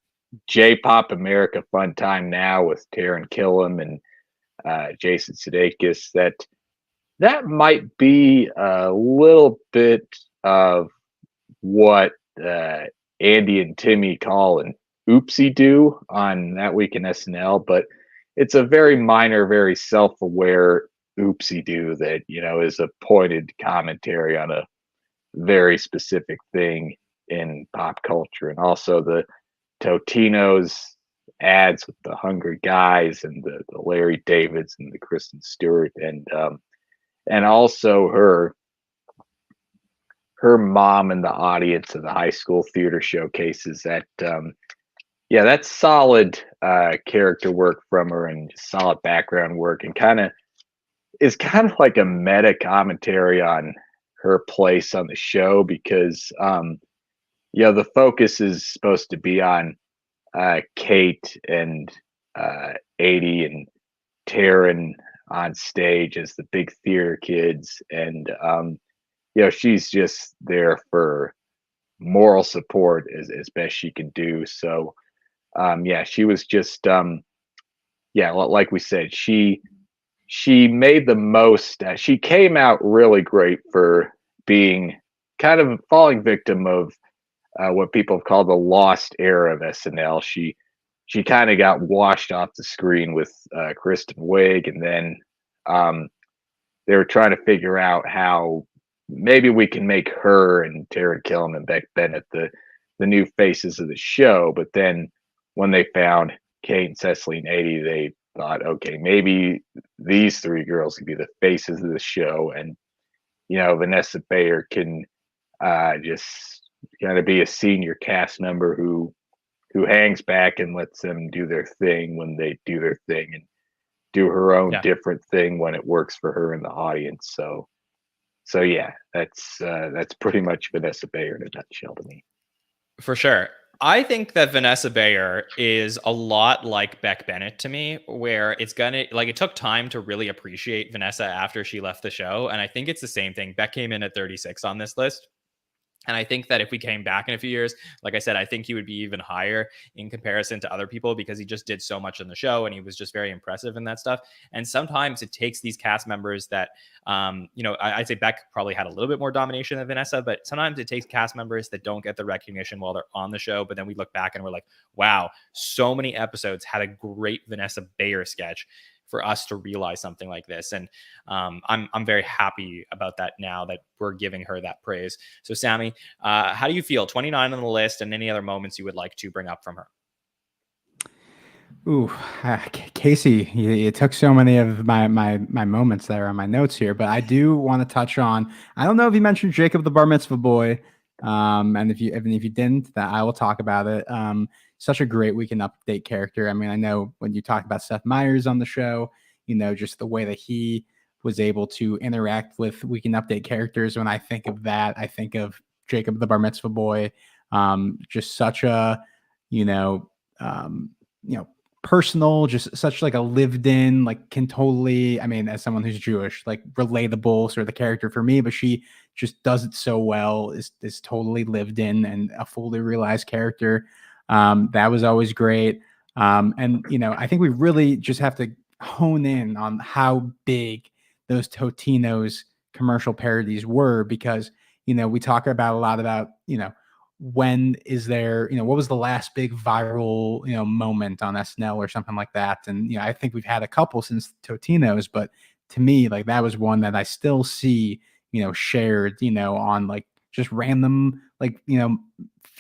J-Pop America Fun Time Now with Taron Killam and Jason Sudeikis. That might be a little bit of what Andy and Timmy call an oopsie do on That Week in SNL, but it's a very minor, very self-aware oopsie do that, is a pointed commentary on a very specific thing in pop culture. And also the Totino's ads with the Hungry Guys and the Larry Davids and the Kristen Stewart and also her mom in the audience of the high school theater showcases. That's solid character work from her and solid background work, and kind of like a meta commentary on her place on the show, because the focus is supposed to be on Kate and 80 and Taryn on stage as the big theater kids, and she's just there for moral support as best she can do. So she was just like we said, she made the most. She came out really great for being kind of falling victim of what people have called the lost era of SNL. She kind of got washed off the screen with Kristen Wiig, and then they were trying to figure out how maybe we can make her and Taron Killam and Beck Bennett the new faces of the show. But then when they found Kate and Cecily and 80, they thought, okay, maybe these three girls could be the faces of the show, and Vanessa Bayer can just kind of be a senior cast member who hangs back and lets them do their thing when they do their thing, and do her own different thing when it works for her in the audience. So yeah, that's pretty much Vanessa Bayer in a nutshell to me. For sure. I think that Vanessa Bayer is a lot like Beck Bennett to me, where it took time to really appreciate Vanessa after she left the show. And I think it's the same thing. Beck came in at 36 on this list. And I think that if we came back in a few years, like I said, I think he would be even higher in comparison to other people, because he just did so much in the show and he was just very impressive in that stuff. And sometimes it takes these cast members that, I'd say Beck probably had a little bit more domination than Vanessa, but sometimes it takes cast members that don't get the recognition while they're on the show. But then we look back and we're like, wow, so many episodes had a great Vanessa Bayer sketch for us to realize something like this. And I'm very happy about that now that we're giving her that praise. So Sammy, how do you feel? 29 on the list, and any other moments you would like to bring up from her? Ooh, Casey, you took so many of my moments there on my notes here, but I do want to touch on, I don't know if you mentioned Jacob the Bar Mitzvah Boy, and if you didn't, that I will talk about it. Such a great Weekend Update character. I mean, I know when you talk about Seth Meyers on the show, just the way that he was able to interact with Weekend Update characters. When I think of that, I think of Jacob the Bar Mitzvah Boy. Just such a, personal, just such like a lived in, like can totally, I mean, as someone who's Jewish, like relatable sort of the character for me, but she just does it so well, is totally lived in and a fully realized character. That was always great. And, I think we really just have to hone in on how big those Totino's commercial parodies were, because, we talk about a lot about, when is there, what was the last big viral, moment on SNL or something like that. And, I think we've had a couple since Totino's, but to me, like that was one that I still see, shared, on like just random, like,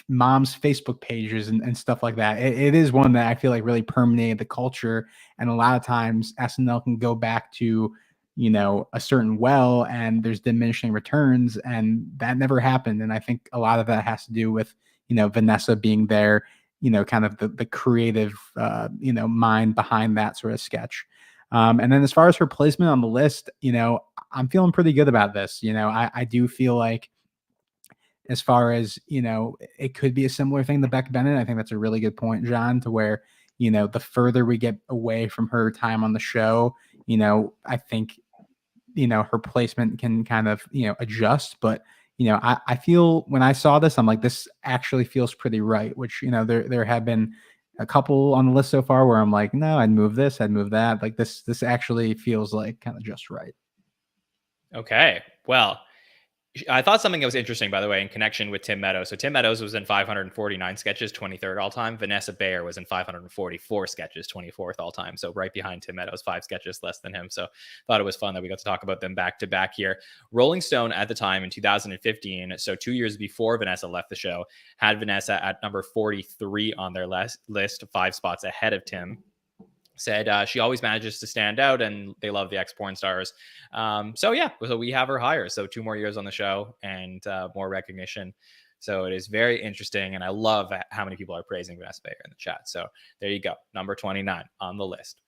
mom's Facebook pages and stuff like that. It is one that I feel like really permeated the culture. And a lot of times SNL can go back to, a certain well and there's diminishing returns, and that never happened. And I think a lot of that has to do with, Vanessa being there, kind of the creative, mind behind that sort of sketch. And then as far as her placement on the list, I'm feeling pretty good about this. I do feel like as far as, it could be a similar thing to Beck Bennett. I think that's a really good point, John, to where, the further we get away from her time on the show, I think, her placement can kind of, adjust. But, I feel when I saw this, I'm like, this actually feels pretty right, which, there have been a couple on the list so far where I'm like, no, I'd move this, I'd move that. Like this actually feels like kind of just right. Okay. Well, I thought something that was interesting, by the way, in connection with Tim Meadows. So Tim Meadows was in 549 sketches, 23rd all time. Vanessa Bayer was in 544 sketches, 24th all time. So right behind Tim Meadows, 5 sketches less than him. So thought it was fun that we got to talk about them back to back here. Rolling Stone at the time in 2015, so 2 years before Vanessa left the show, had Vanessa at number 43 on their list, 5 spots ahead of Tim. Said she always manages to stand out and they love the ex-porn stars. So we have her higher. So 2 more years on the show and more recognition. So it is very interesting. And I love how many people are praising Vanessa Bayer in the chat. So there you go. Number 29 on the list.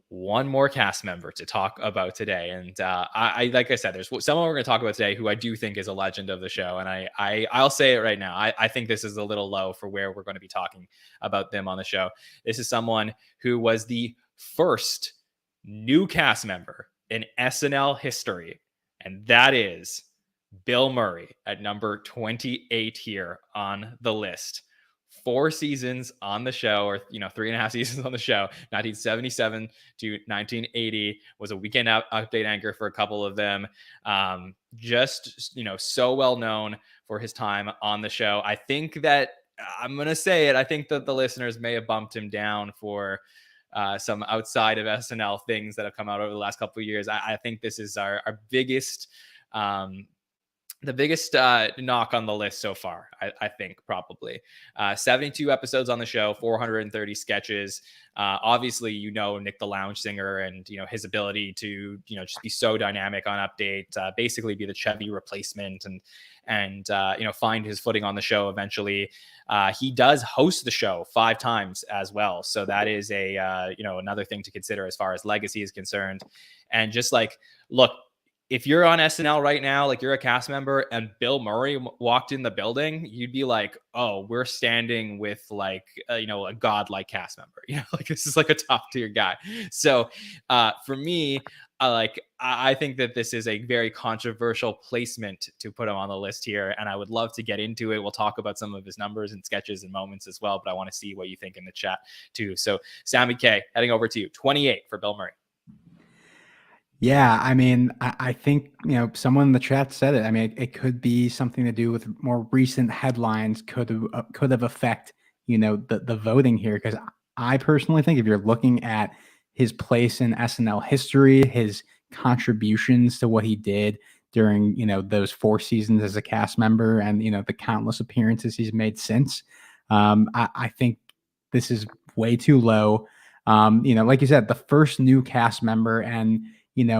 One more cast member to talk about today. And I like I said, there's someone we're going to talk about today who I do think is a legend of the show. And I'll say it right now. I think this is a little low for where we're going to be talking about them on the show. This is someone who was the first new cast member in SNL history. And that is Bill Murray at number 28 here on the list. 4 seasons on the show, or 3.5 seasons on the show, 1977 to 1980, was a weekend update anchor for a couple of them. Just so well known for his time on the show. I think that I'm gonna say it. I think that the listeners may have bumped him down for some outside of SNL things that have come out over the last couple of years. I think this is our biggest. The biggest knock on the list so far, I think, probably. 72 episodes on the show, 430 sketches. Obviously, Nick the Lounge Singer and, his ability to, just be so dynamic on update, basically be the Chevy replacement and find his footing on the show eventually. He does host the show 5 times as well. So that is another thing to consider as far as legacy is concerned. And just look, if you're on SNL right now, you're a cast member and Bill Murray walked in the building, you'd be like, oh, we're standing with a godlike cast member, this is a top tier guy. So for me, I think that this is a very controversial placement to put him on the list here. And I would love to get into it. We'll talk about some of his numbers and sketches and moments as well, but I want to see what you think in the chat too. So Sammy K, heading over to you, 28 for Bill Murray. Yeah, I mean, I think, someone in the chat said it. I mean, it could be something to do with more recent headlines could have affect, the voting here. Because I personally think if you're looking at his place in SNL history, his contributions to what he did during, those 4 seasons as a cast member and, the countless appearances he's made since, I think this is way too low. Like you said, the first new cast member, and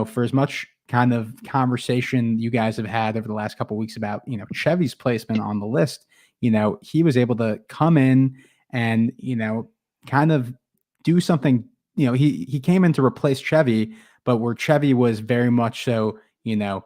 for as much kind of conversation you guys have had over the last couple of weeks about, Chevy's placement on the list, he was able to come in and, kind of do something, he came in to replace Chevy, but where Chevy was very much so, the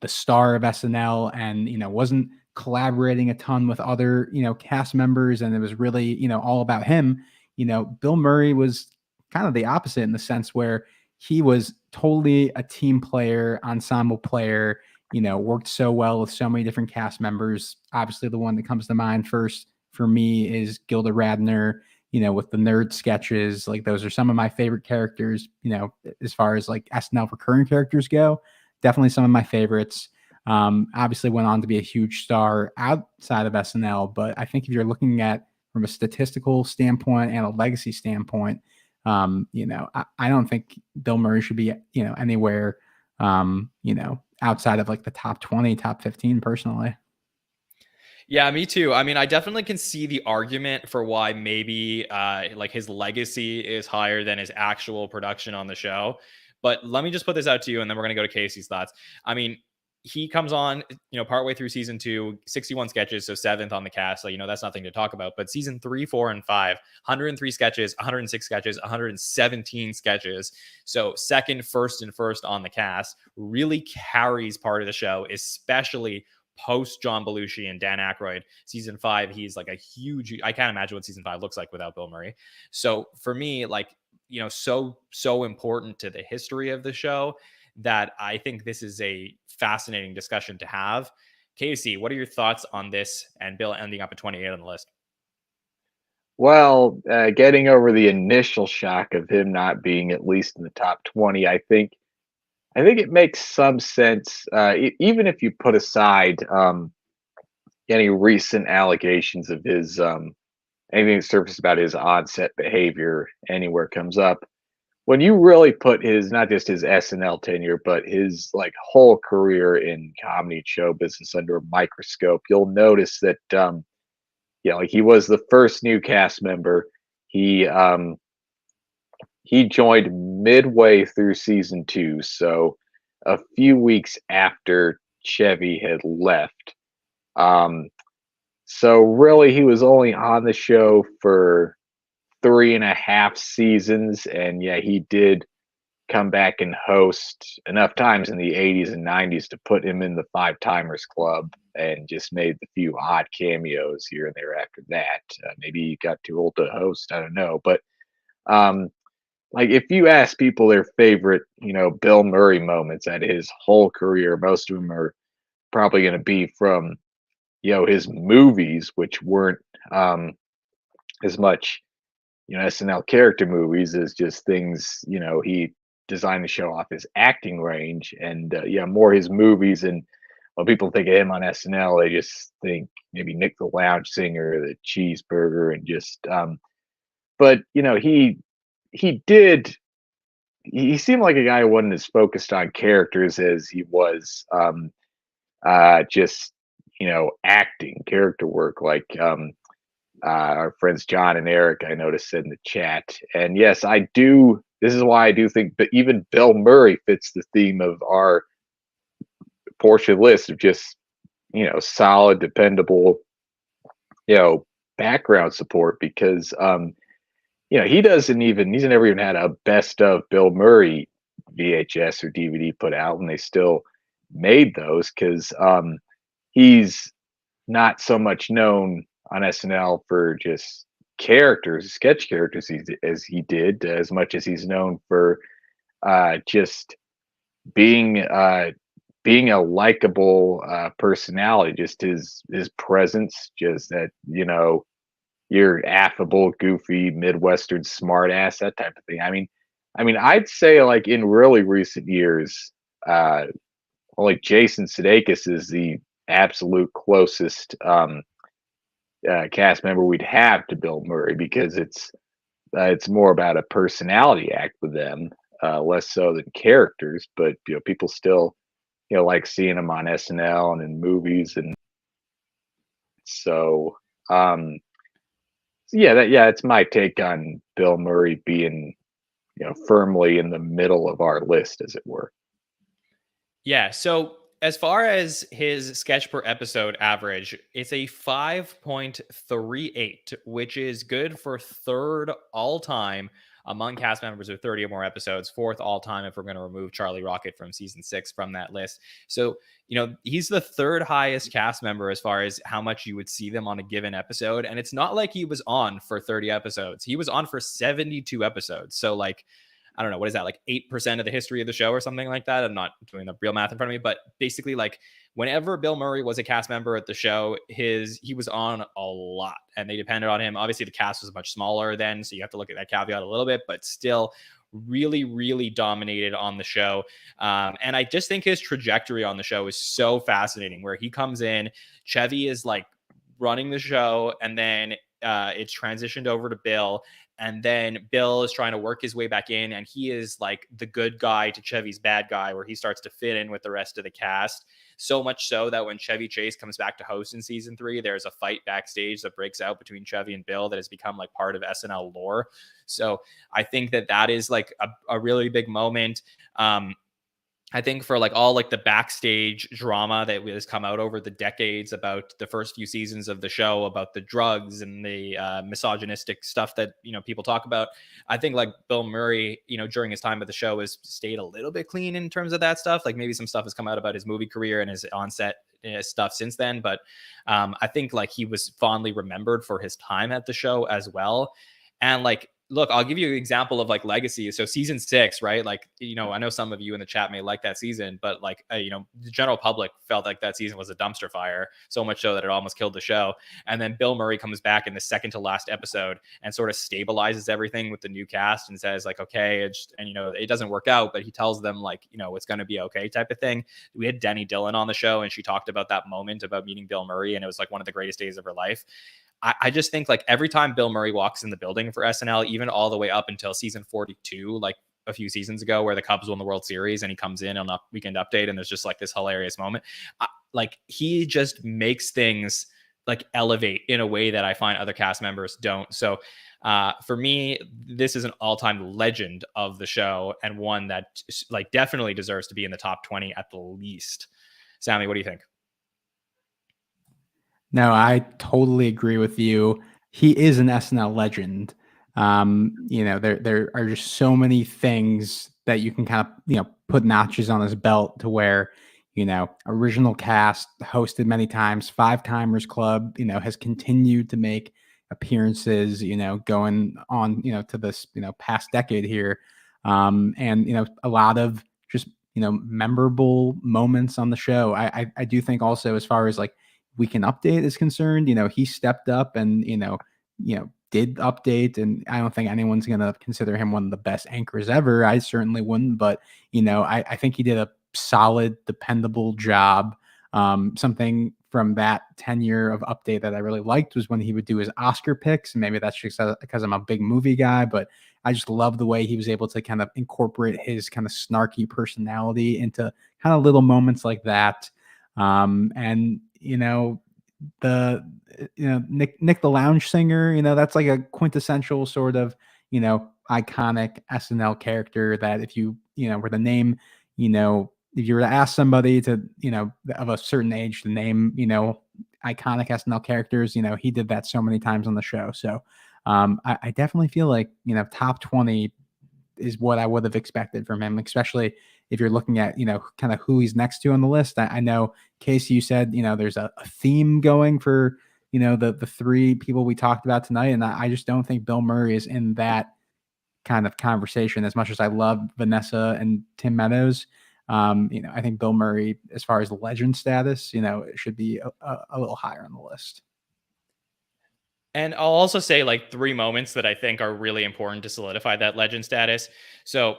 star of SNL and, wasn't collaborating a ton with other, cast members. And it was really, all about him. Bill Murray was kind of the opposite in the sense where he was totally a team player, ensemble player, worked so well with so many different cast members. Obviously, the one that comes to mind first for me is Gilda Radner, with the nerd sketches. Those are some of my favorite characters, as far as SNL recurring characters go. Definitely some of my favorites. Obviously went on to be a huge star outside of SNL, but I think if you're looking at from a statistical standpoint and a legacy standpoint, I don't think Bill Murray should be, anywhere, outside of the top 20, top 15 personally. Yeah, me too. I mean, I definitely can see the argument for why maybe his legacy is higher than his actual production on the show. But let me just put this out to you, and then we're going to go to Casey's thoughts. I mean, he comes on, partway through season 2, 61 sketches, so 7th on the cast. So, that's nothing to talk about. But season 3, 4, and 5, 103 sketches, 106 sketches, 117 sketches. So second, first on the cast, really carries part of the show, especially post John Belushi and Dan Aykroyd. Season 5, he's like a huge, I can't imagine what season 5 looks like without Bill Murray. So for me, like, so important to the history of the show that I think this is a fascinating discussion to have. Casey, what are your thoughts on this and Bill ending up at 28 on the list? Well, getting over the initial shock of him not being at least in the top 20, I think it makes some sense, even if you put aside any recent allegations of his anything that surfaced about his on-set behavior anywhere comes up. When you really put his not just his SNL tenure, but his like whole career in comedy and show business under a microscope, you'll notice that like he was the first new cast member. He um, he joined midway through season 2, so a few weeks after Chevy had left. Um, so really, he was only on the show for 3.5 seasons, and yeah, he did come back and host enough times in the 80s and 90s to put him in the Five Timers Club, and just made the few odd cameos here and there after that. Maybe he got too old to host, I don't know, but um, like if you ask people their favorite, Bill Murray moments at his whole career, most of them are probably going to be from, his movies, which weren't as much, SNL character movies as just things, he designed to show off his acting range, and yeah, more his movies. And when people think of him on SNL, they just think maybe Nick the Lounge Singer, the Cheeseburger, and just but he did he seemed like a guy who wasn't as focused on characters as he was just acting character work, like our friends John and Eric, I noticed in the chat. And yes, I do. This is why I do think that even Bill Murray fits the theme of our portion list of just solid, dependable background support, because he's never even had a best of Bill Murray VHS or DVD put out, and they still made those because he's not so much known on SNL for just characters, sketch characters, as he did, as much as he's known for just being being a likable personality, just his presence, just that you're affable, goofy, Midwestern smartass, that type of thing. I mean, I'd say like in really recent years, only Jason Sudeikis is the absolute closest cast member we'd have to Bill Murray, because it's more about a personality act with them, less so than characters. But people still like seeing him on SNL and in movies, and so it's my take on Bill Murray being firmly in the middle of our list, as it were. Yeah. So as far as his sketch per episode average, it's a 5.38, which is good for third all time among cast members with 30 or more episodes, fourth all time if we're going to remove Charlie Rocket from season 6 from that list. So, he's the third highest cast member as far as how much you would see them on a given episode. And it's not like he was on for 30 episodes. He was on for 72 episodes. So like, I don't know, what is that, like 8% of the history of the show or something like that? I'm not doing the real math in front of me, but basically, like, whenever Bill Murray was a cast member at the show, he was on a lot, and they depended on him. Obviously, the cast was much smaller then, so you have to look at that caveat a little bit, but still really, really dominated on the show. And I just think his trajectory on the show is so fascinating, where he comes in, Chevy is like running the show, and then it's transitioned over to Bill. And then Bill is trying to work his way back in, and he is like the good guy to Chevy's bad guy, where he starts to fit in with the rest of the cast. So much so that when Chevy Chase comes back to host in season 3, there's a fight backstage that breaks out between Chevy and Bill that has become like part of SNL lore. So I think that is like a really big moment. I think for like all like the backstage drama that has come out over the decades about the first few seasons of the show, about the drugs and the misogynistic stuff that people talk about, I think like Bill Murray, during his time at the show, has stayed a little bit clean in terms of that stuff. Like maybe some stuff has come out about his movie career and his onset stuff since then, but I think like he was fondly remembered for his time at the show as well. And like, look, I'll give you an example of like legacy. So season 6, right? Like, I know some of you in the chat may like that season, but like, the general public felt like that season was a dumpster fire, so much so that it almost killed the show. And then Bill Murray comes back in the second to last episode and sort of stabilizes everything with the new cast and says like, okay, it doesn't work out, but he tells them like, it's going to be okay type of thing. We had Denny Dillon on the show and she talked about that moment about meeting Bill Murray, and it was like one of the greatest days of her life. I just think like every time Bill Murray walks in the building for SNL, even all the way up until season 42, like a few seasons ago where the Cubs won the World Series and he comes in on a Weekend Update and there's just like this hilarious moment. Like he just makes things like elevate in a way that I find other cast members don't. So for me, this is an all-time legend of the show and one that like definitely deserves to be in the top 20 at the least. Sammy, what do you think? No, I totally agree with you. He is an SNL legend. There are just so many things that you can kind of, put notches on his belt to where, original cast, hosted many times, Five Timers Club, has continued to make appearances, going on, to this, past decade here. And, a lot of just, memorable moments on the show. I do think also as far as like, Weekend Update is concerned, he stepped up and, did update. And I don't think anyone's going to consider him one of the best anchors ever. I certainly wouldn't, but, I think he did a solid, dependable job. Something from that tenure of update that I really liked was when he would do his Oscar picks. And maybe that's just because I'm a big movie guy, but I just love the way he was able to kind of incorporate his kind of snarky personality into kind of little moments like that. And the Nick the Lounge Singer, that's like a quintessential sort of iconic SNL character that if you were to name, if you were to ask somebody to of a certain age to name iconic SNL characters, he did that so many times on the show. So I definitely feel like top 20 is what I would have expected from him, especially if you're looking at, kind of who he's next to on the list. I know, Casey, you said, there's a theme going for, the three people we talked about tonight. And I just don't think Bill Murray is in that kind of conversation as much as I love Vanessa and Tim Meadows. I think Bill Murray, as far as legend status, it should be a little higher on the list. And I'll also say like 3 moments that I think are really important to solidify that legend status. So,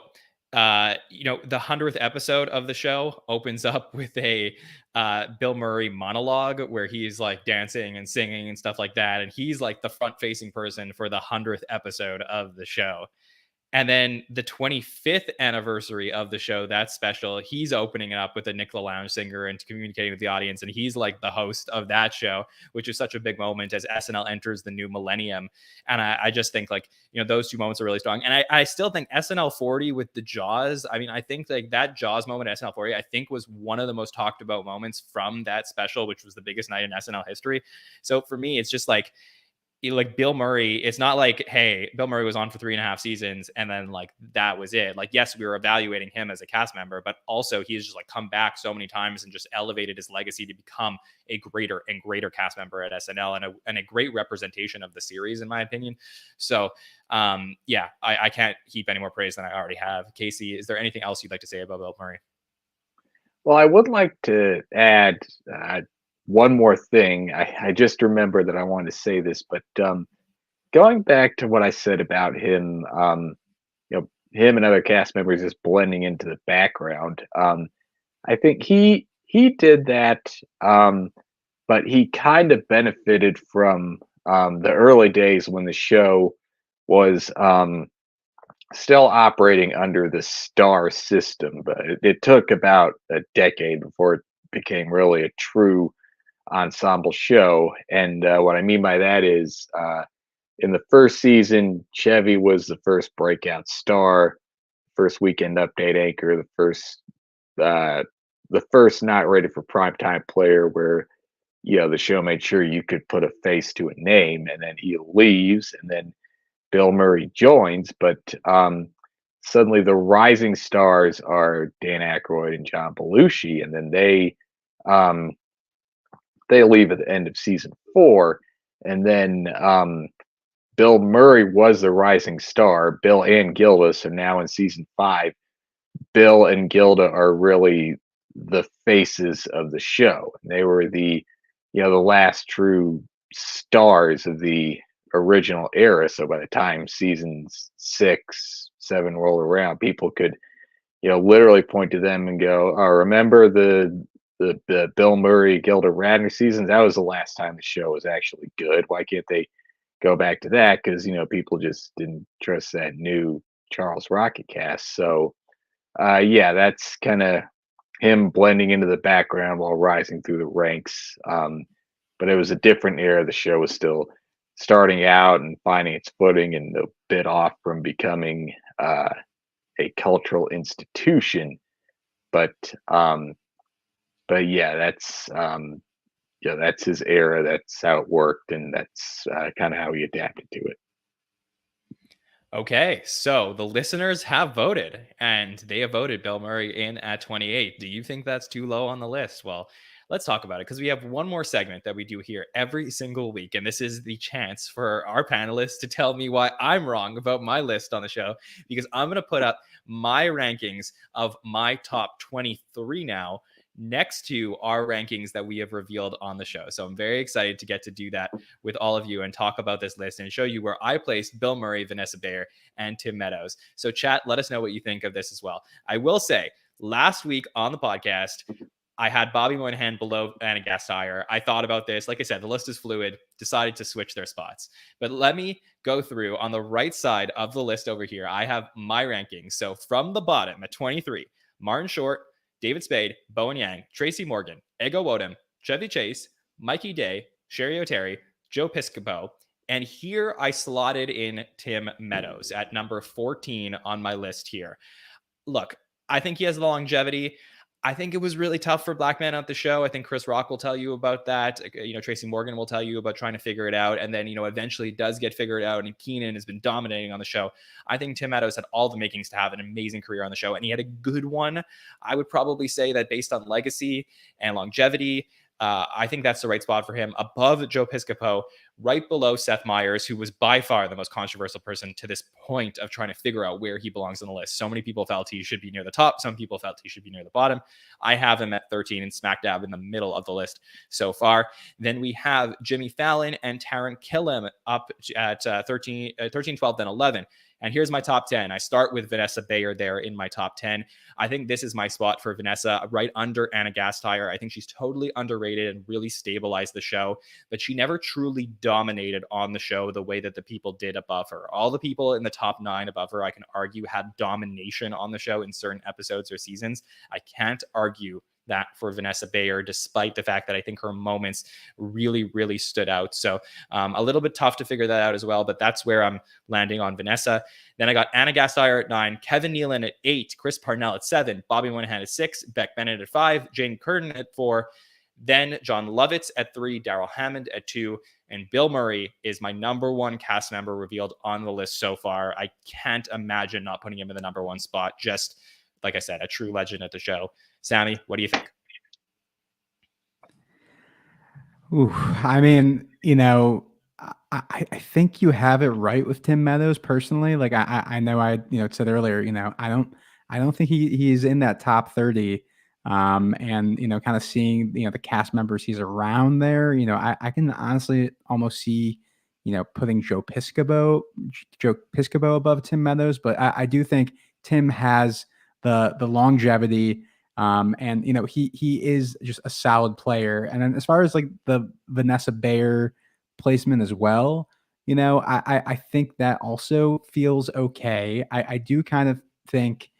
the 100th episode of the show opens up with a Bill Murray monologue where he's like dancing and singing and stuff like that. And he's like the front facing person for the 100th episode of the show. And then the 25th anniversary of the show, that's special. He's opening it up with a Nick the Lounge Singer and communicating with the audience. And he's like the host of that show, which is such a big moment as SNL enters the new millennium. And I just think like, those 2 moments are really strong. And I still think SNL 40 with the Jaws. I mean, I think like that Jaws moment at SNL 40, I think was one of the most talked about moments from that special, which was the biggest night in SNL history. So for me, it's just like Bill Murray, it's not like, hey, Bill Murray was on for 3.5 seasons and then like that was it. Like, yes, we were evaluating him as a cast member, but also he's just like come back so many times and just elevated his legacy to become a greater and greater cast member at SNL and a great representation of the series, in my opinion. So, I can't heap any more praise than I already have. Casey, is there anything else you'd like to say about Bill Murray? Well, I would like to add one more thing. I just remember that I wanted to say this, but going back to what I said about him, him and other cast members just blending into the background. I think he did that, but he kind of benefited from the early days when the show was still operating under the star system. But it took about a decade before it became really a true ensemble show. And what I mean by that is in the first season, Chevy was the first breakout star, first Weekend Update anchor, the first the first not rated for primetime player where the show made sure you could put a face to a name, and then he leaves, and then Bill Murray joins, but suddenly the rising stars are Dan Aykroyd and John Belushi, and then um, they leave at the end of season 4, and then Bill Murray was the rising star. Bill and Gilda, so now in season 5, Bill and Gilda are really the faces of the show. They were the last true stars of the original era. So by the time seasons 6, 7 roll around, people could literally point to them and go, "Oh, remember the Bill Murray Gilda Radner seasons? That was the last time the show was actually good. Why can't they go back to that?" Because people just didn't trust that new Charles Rocket cast. So yeah, that's kind of him blending into the background while rising through the ranks. But it was a different era. The show was still starting out and finding its footing, and a bit off from becoming a cultural institution. But yeah, that's his era. That's how it worked, and that's kind of how he adapted to it. Okay, so the listeners have voted, and they have voted Bill Murray in at 28. Do you think that's too low on the list? Well, let's talk about it, because we have one more segment that we do here every single week, and this is the chance for our panelists to tell me why I'm wrong about my list on the show, because I'm going to put up my rankings of my top 23 now, next to our rankings that we have revealed on the show. So I'm very excited to get to do that with all of you and talk about this list and show you where I placed Bill Murray, Vanessa Bayer, and Tim Meadows. So chat, let us know what you think of this as well. I will say, last week on the podcast, I had Bobby Moynihan below Anna Gasteyer. I thought about this. Like I said, the list is fluid, decided to switch their spots. But let me go through on the right side of the list over here. I have my rankings. So from the bottom at 23, Martin Short, David Spade, Bowen Yang, Tracy Morgan, Ego Wodem, Chevy Chase, Mikey Day, Sherry O'Terry, Joe Piscopo. And here I slotted in Tim Meadows at number 14 on my list here. Look, I think he has the longevity. I think it was really tough for black men at the show. I think Chris Rock will tell you about that. Tracy Morgan will tell you about trying to figure it out. And then, eventually it does get figured out. And Keenan has been dominating on the show. I think Tim Meadows had all the makings to have an amazing career on the show. And he had a good one. I would probably say that based on legacy and longevity, I think that's the right spot for him. Above Joe Piscopo, right below Seth Meyers, who was by far the most controversial person to this point of trying to figure out where he belongs on the list. So many people felt he should be near the top. Some people felt he should be near the bottom. I have him at 13 and smack dab in the middle of the list so far. Then we have Jimmy Fallon and Taran Killam up at 13, 12, then 11. And here's my top 10. I start with Vanessa Bayer there in my top 10. I think this is my spot for Vanessa, right under Anna Gasteyer. I think she's totally underrated and really stabilized the show, but she never truly dominated on the show the way that the people did above her. All the people in the top 9 above her, I can argue, had domination on the show in certain episodes or seasons. I can't argue that for Vanessa Bayer, despite the fact that I think her moments really, really stood out. So a little bit tough to figure that out as well, but that's where I'm landing on Vanessa. Then I got Anna Gasteyer at 9, Kevin Nealon at 8, Chris Parnell at 7, Bobby Moynihan at 6, Beck Bennett at 5, Jane Curtin at 4, then John Lovitz at 3, Daryl Hammond at 2, and Bill Murray is my number 1 cast member revealed on the list so far. I can't imagine not putting him in the number 1 spot. Just like I said, a true legend at the show. Sammy, what do you think? Ooh, I mean, I think you have it right with Tim Meadows personally. Like I know I said earlier, I don't think he's in that top 30. And kind of seeing the cast members he's around there, I can honestly almost see putting Joe Piscopo above Tim Meadows, but I do think Tim has the longevity. And he is just a solid player. And then as far as like the Vanessa Bayer placement as well, I think that also feels okay. I do kind of think,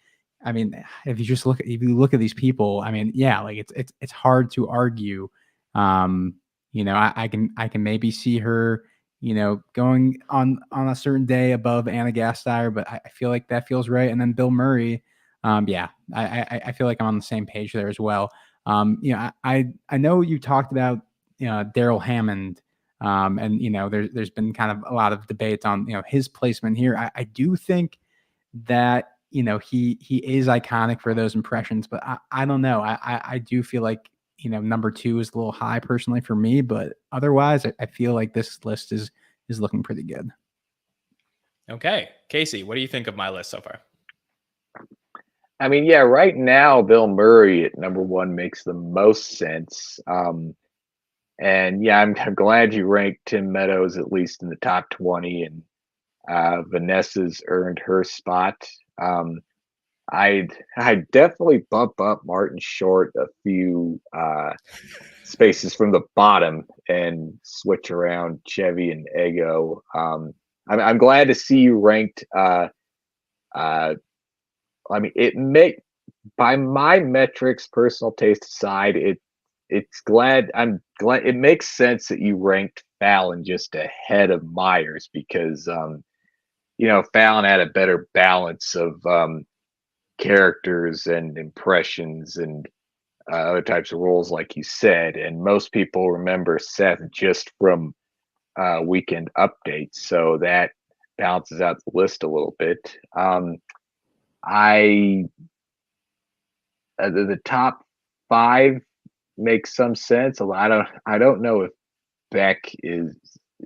I mean, if you look at these people, I mean, yeah, like it's hard to argue. I can maybe see her, going on a certain day above Anna Gasteyer, but I feel like that feels right. And then Bill Murray, Yeah, I feel like I'm on the same page there as well. I know you talked about Daryl Hammond, and there's been kind of a lot of debate on his placement here. I do think that he is iconic for those impressions, but I don't know. I do feel like number 2 is a little high personally for me, but otherwise I feel like this list is looking pretty good. Okay, Casey, what do you think of my list so far? I mean, yeah, right now Bill Murray at number 1 makes the most sense. And yeah, I'm glad you ranked Tim Meadows at least in the top 20, and Vanessa's earned her spot. I'd definitely bump up Martin Short a few spaces from the bottom and switch around Chevy and Ego. I'm glad to see you ranked. I mean, by my metrics, personal taste aside, I'm glad it makes sense that you ranked Fallon just ahead of Myers because Fallon had a better balance of characters and impressions and other types of roles, like you said. And most people remember Seth just from Weekend Updates, so that balances out the list a little bit. The top 5 makes some sense. I don't know if Beck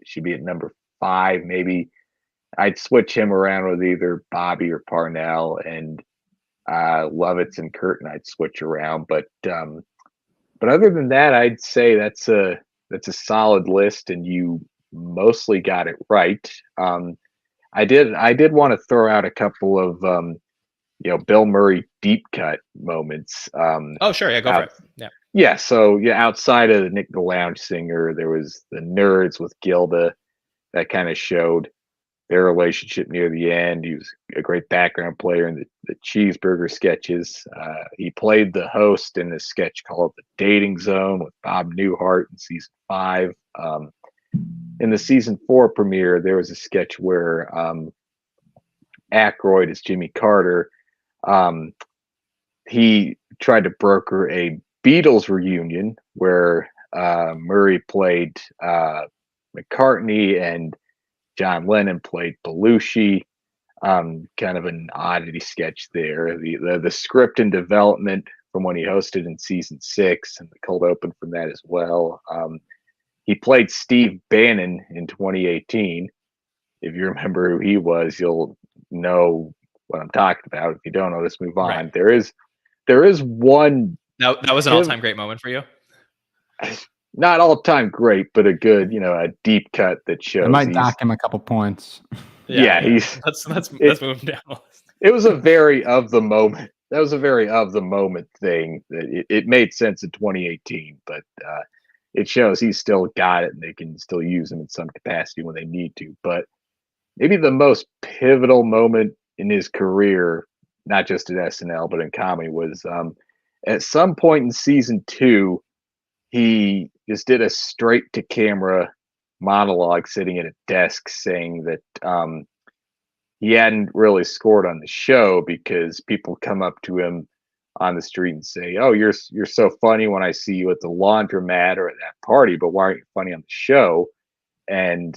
should be at number 5. Maybe I'd switch him around with either Bobby or Parnell, and Lovitz and Curtin I'd switch around. But other than that, I'd say that's a solid list, and you mostly got it right. I did want to throw out a couple of Bill Murray deep cut moments. Oh, sure, yeah, go for it. Yeah. Yeah, so outside of Nick the Lounge Singer, there was the Nerds with Gilda that kind of showed their relationship near the end. He was a great background player in the Cheeseburger sketches. He played the host in this sketch called The Dating Zone with Bob Newhart in season 5. In the season 4 premiere, there was a sketch where Aykroyd as Jimmy Carter, he tried to broker a Beatles reunion where Murray played McCartney and John Lennon played Belushi. Kind of an oddity sketch there. The script and development from when he hosted in season 6 and the cold open from that as well. He played Steve Bannon in 2018. If you remember who he was, you'll know what I'm talking about. If you don't know, let's move on. Right. There is one. That was an all-time great moment for you. Not all-time great, but a good, a deep cut that shows. I might dock him a couple points. Yeah. Let's move him down. It was a very of the moment. That was a very of the moment thing. It made sense in 2018, but it shows he's still got it, and they can still use him in some capacity when they need to. But maybe the most pivotal moment in his career, not just at SNL, but in comedy, was at some point in season 2, he just did a straight to camera monologue sitting at a desk saying that he hadn't really scored on the show because people come up to him on the street and say, "Oh, you're so funny when I see you at the laundromat or at that party, but why aren't you funny on the show?" And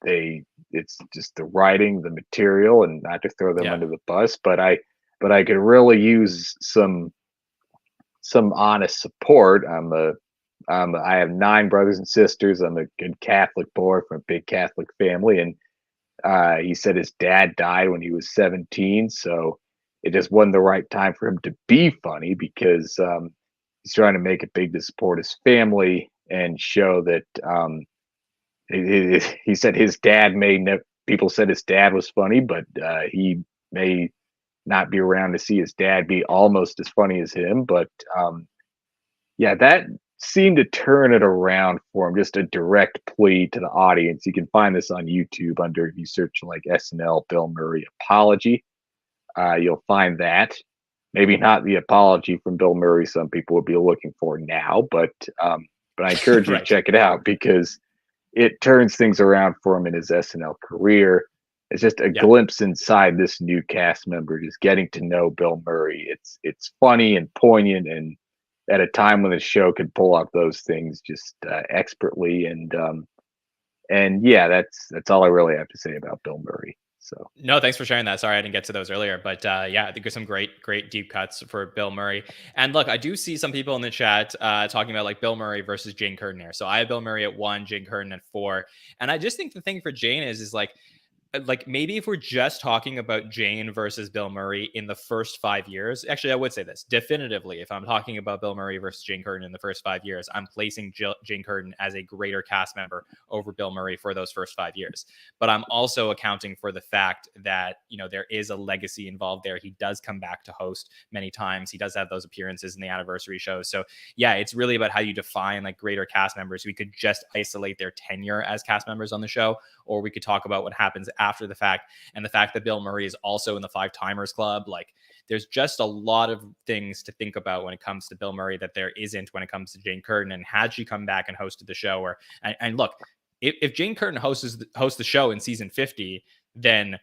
it's just the writing, the material, and not to throw them under the bus, but I could really use some honest support. I have 9 brothers and sisters. I'm a good Catholic boy from a big Catholic family, and he said his dad died when he was 17, so it just wasn't the right time for him to be funny because he's trying to make it big to support his family and show that he said his dad people said his dad was funny, but he may not be around to see his dad be almost as funny as him. But that seemed to turn it around for him. Just a direct plea to the audience. You can find this on YouTube if you search like SNL Bill Murray apology. You'll find that. Maybe not the apology from Bill Murray some people would be looking for now, but I encourage you to check it out because it turns things around for him in his SNL career. it's just a glimpse inside this new cast member, just getting to know Bill Murray. It's funny and poignant, and at a time when the show could pull off those things just expertly. And yeah, that's all I really have to say about Bill Murray. So no, thanks for sharing that. Sorry I didn't get to those earlier, but yeah, I think there's some great deep cuts for Bill Murray. And look, I do see some people in the chat talking about like Bill Murray versus Jane Curtin here. So I have Bill Murray at 1, Jane Curtin at 4, and I just think the thing for Jane is like maybe if we're just talking about Jane versus Bill Murray in the first 5 years, actually, I would say this definitively. If I'm talking about Bill Murray versus Jane Curtin in the first 5 years, I'm placing Jane Curtin as a greater cast member over Bill Murray for those first 5 years. But I'm also accounting for the fact that, there is a legacy involved there. He does come back to host many times. He does have those appearances in the anniversary shows. So yeah, it's really about how you define like greater cast members. We could just isolate their tenure as cast members on the show, or we could talk about what happens after the fact, and the fact that Bill Murray is also in the 5-timers club. Like there's just a lot of things to think about when it comes to Bill Murray that there isn't when it comes to Jane Curtin. And had she come back and hosted the show, and look, if Jane Curtin hosts the show in season 50, then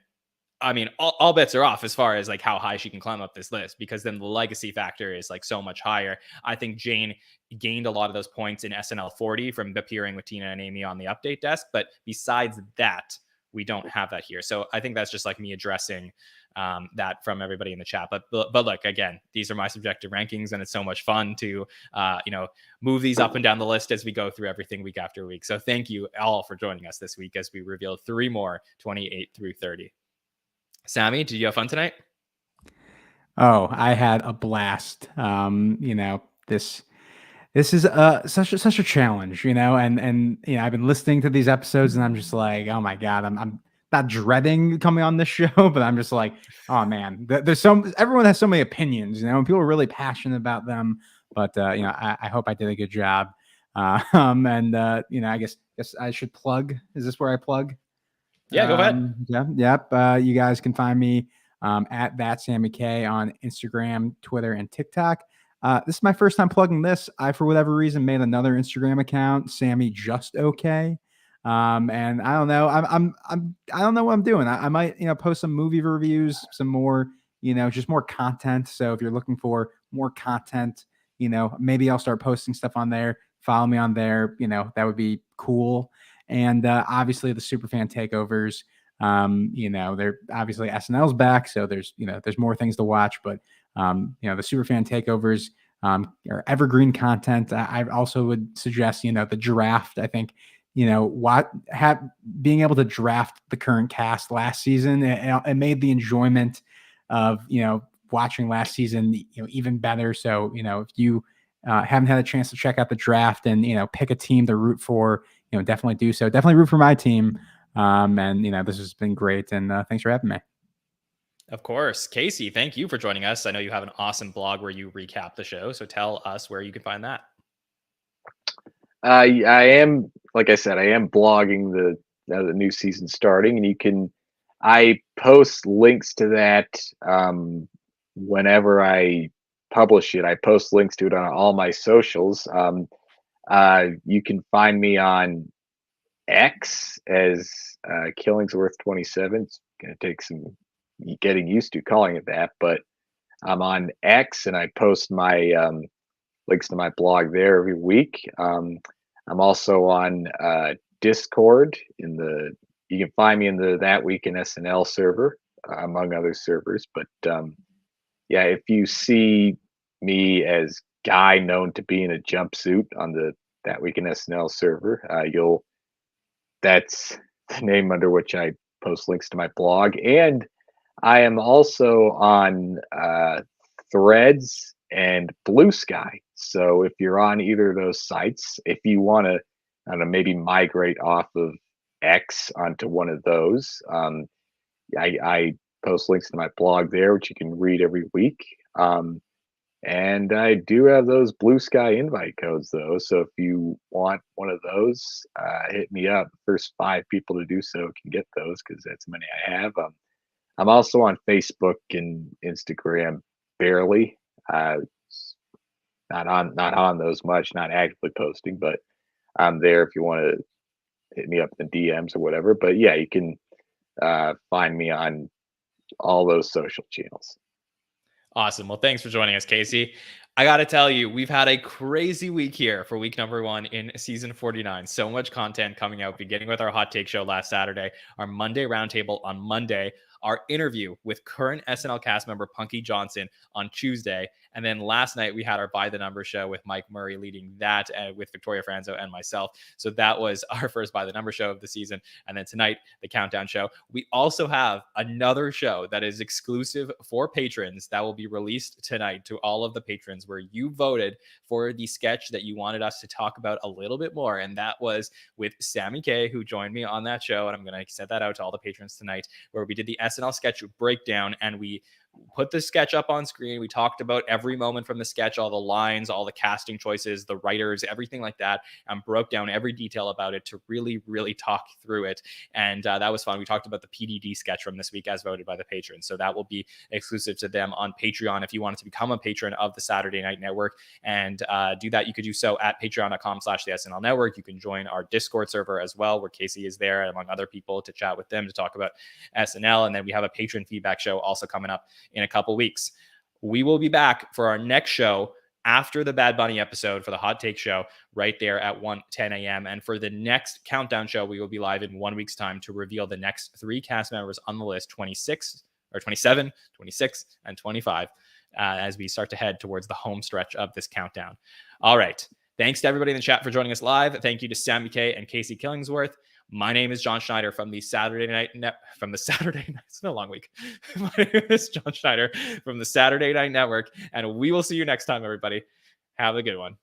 I mean, all bets are off as far as like how high she can climb up this list, because then the legacy factor is like so much higher. I think Jane gained a lot of those points in SNL 40 from appearing with Tina and Amy on the update desk. But besides that, we don't have that here. So I think that's just like me addressing that from everybody in the chat. But look, again, these are my subjective rankings, and it's so much fun to move these up and down the list as we go through everything week after week. So thank you all for joining us this week as we reveal 3 more 28 through 30. Sammy, did you have fun tonight? Oh, I had a blast. This is such a challenge, and I've been listening to these episodes and I'm just like, oh my God, I'm not dreading coming on this show, but I'm just like, oh man, everyone has so many opinions, and people are really passionate about them. But I hope I did a good job. I guess I should plug. Is this where I plug? Yeah, go ahead. Yep. You guys can find me at that Sammy K on Instagram, Twitter, and TikTok. This is my first time plugging this. I, for whatever reason, made another Instagram account, Sammy Just Okay. And I don't know. I don't know what I'm doing. I might, post some movie reviews, some more, just more content. So if you're looking for more content, maybe I'll start posting stuff on there. Follow me on there. That would be cool. And obviously the superfan takeovers. They're obviously SNL's back, so there's more things to watch. But the superfan takeovers are evergreen content. I also would suggest the draft. I think being able to draft the current cast last season, it made the enjoyment of watching last season even better. So if you haven't had a chance to check out the draft and pick a team to root for, definitely do so. Definitely root for my team. This has been great, and thanks for having me. Of course. Casey, thank you for joining us. I know you have an awesome blog where you recap the show, so tell us where you can find that. I am, like I said, I am blogging the new season starting, and I post links to that whenever I publish it. I post links to it on all my socials. You can find me on X as Killingsworth27. It's going to take some getting used to calling it that, but I'm on X, and I post my links to my blog there every week. I'm also on Discord. You can find me in the That Week in SNL server, among other servers. But yeah, if you see me as guy known to be in a jumpsuit on the That Week in SNL server, that's the name under which I post links to my blog. And I am also on Threads and Blue Sky. So if you're on either of those sites, if you want to, I don't know, maybe migrate off of X onto one of those, I post links to my blog there, which you can read every week. And I do have those Blue Sky invite codes, though. So if you want one of those, hit me up. First 5 people to do so can get those, because that's many I have. I'm also on Facebook and Instagram, barely. Not on those much, not actively posting, but I'm there if you want to hit me up in the DMs or whatever. But yeah, you can find me on all those social channels. Awesome. Well, thanks for joining us, Casey. I got to tell you, we've had a crazy week here for week number 1 in season 49. So much content coming out, beginning with our hot take show last Saturday, our Monday roundtable on Monday, our interview with current SNL cast member Punky Johnson on Tuesday. And then last night, we had our By the Numbers show with Mike Murray leading that with Victoria Franzo and myself. So that was our first By the Numbers show of the season. And then tonight, the Countdown show. We also have another show that is exclusive for patrons that will be released tonight to all of the patrons, where you voted for the sketch that you wanted us to talk about a little bit more. And that was with Sammy K, who joined me on that show. And I'm going to send that out to all the patrons tonight, where we did the SNL sketch breakdown, and we put the sketch up on screen. We talked about every moment from the sketch, all the lines, all the casting choices, the writers, everything like that, and broke down every detail about it to really, really talk through it. And that was fun. We talked about the PDD sketch from this week as voted by the patrons. So that will be exclusive to them on Patreon. If you wanted to become a patron of the Saturday Night Network and do that, you could do so at patreon.com/the SNL Network. You can join our Discord server as well, where Casey is there, among other people, to chat with them, to talk about SNL. And then we have a patron feedback show also coming up in a couple weeks. We will be back for our next show after the Bad Bunny episode for the Hot Take show right there at 10 a.m. And for the next Countdown show, we will be live in 1 week's time to reveal the next 3 cast members on the list, 27, 26, and 25, as we start to head towards the home stretch of this countdown. All right. Thanks to everybody in the chat for joining us live. Thank you to Sammy K and Casey Killingsworth. My name is John Schneider from the Saturday Night. It's been a long week. My name is John Schneider from the Saturday Night Network, and we will see you next time, everybody. Have a good one.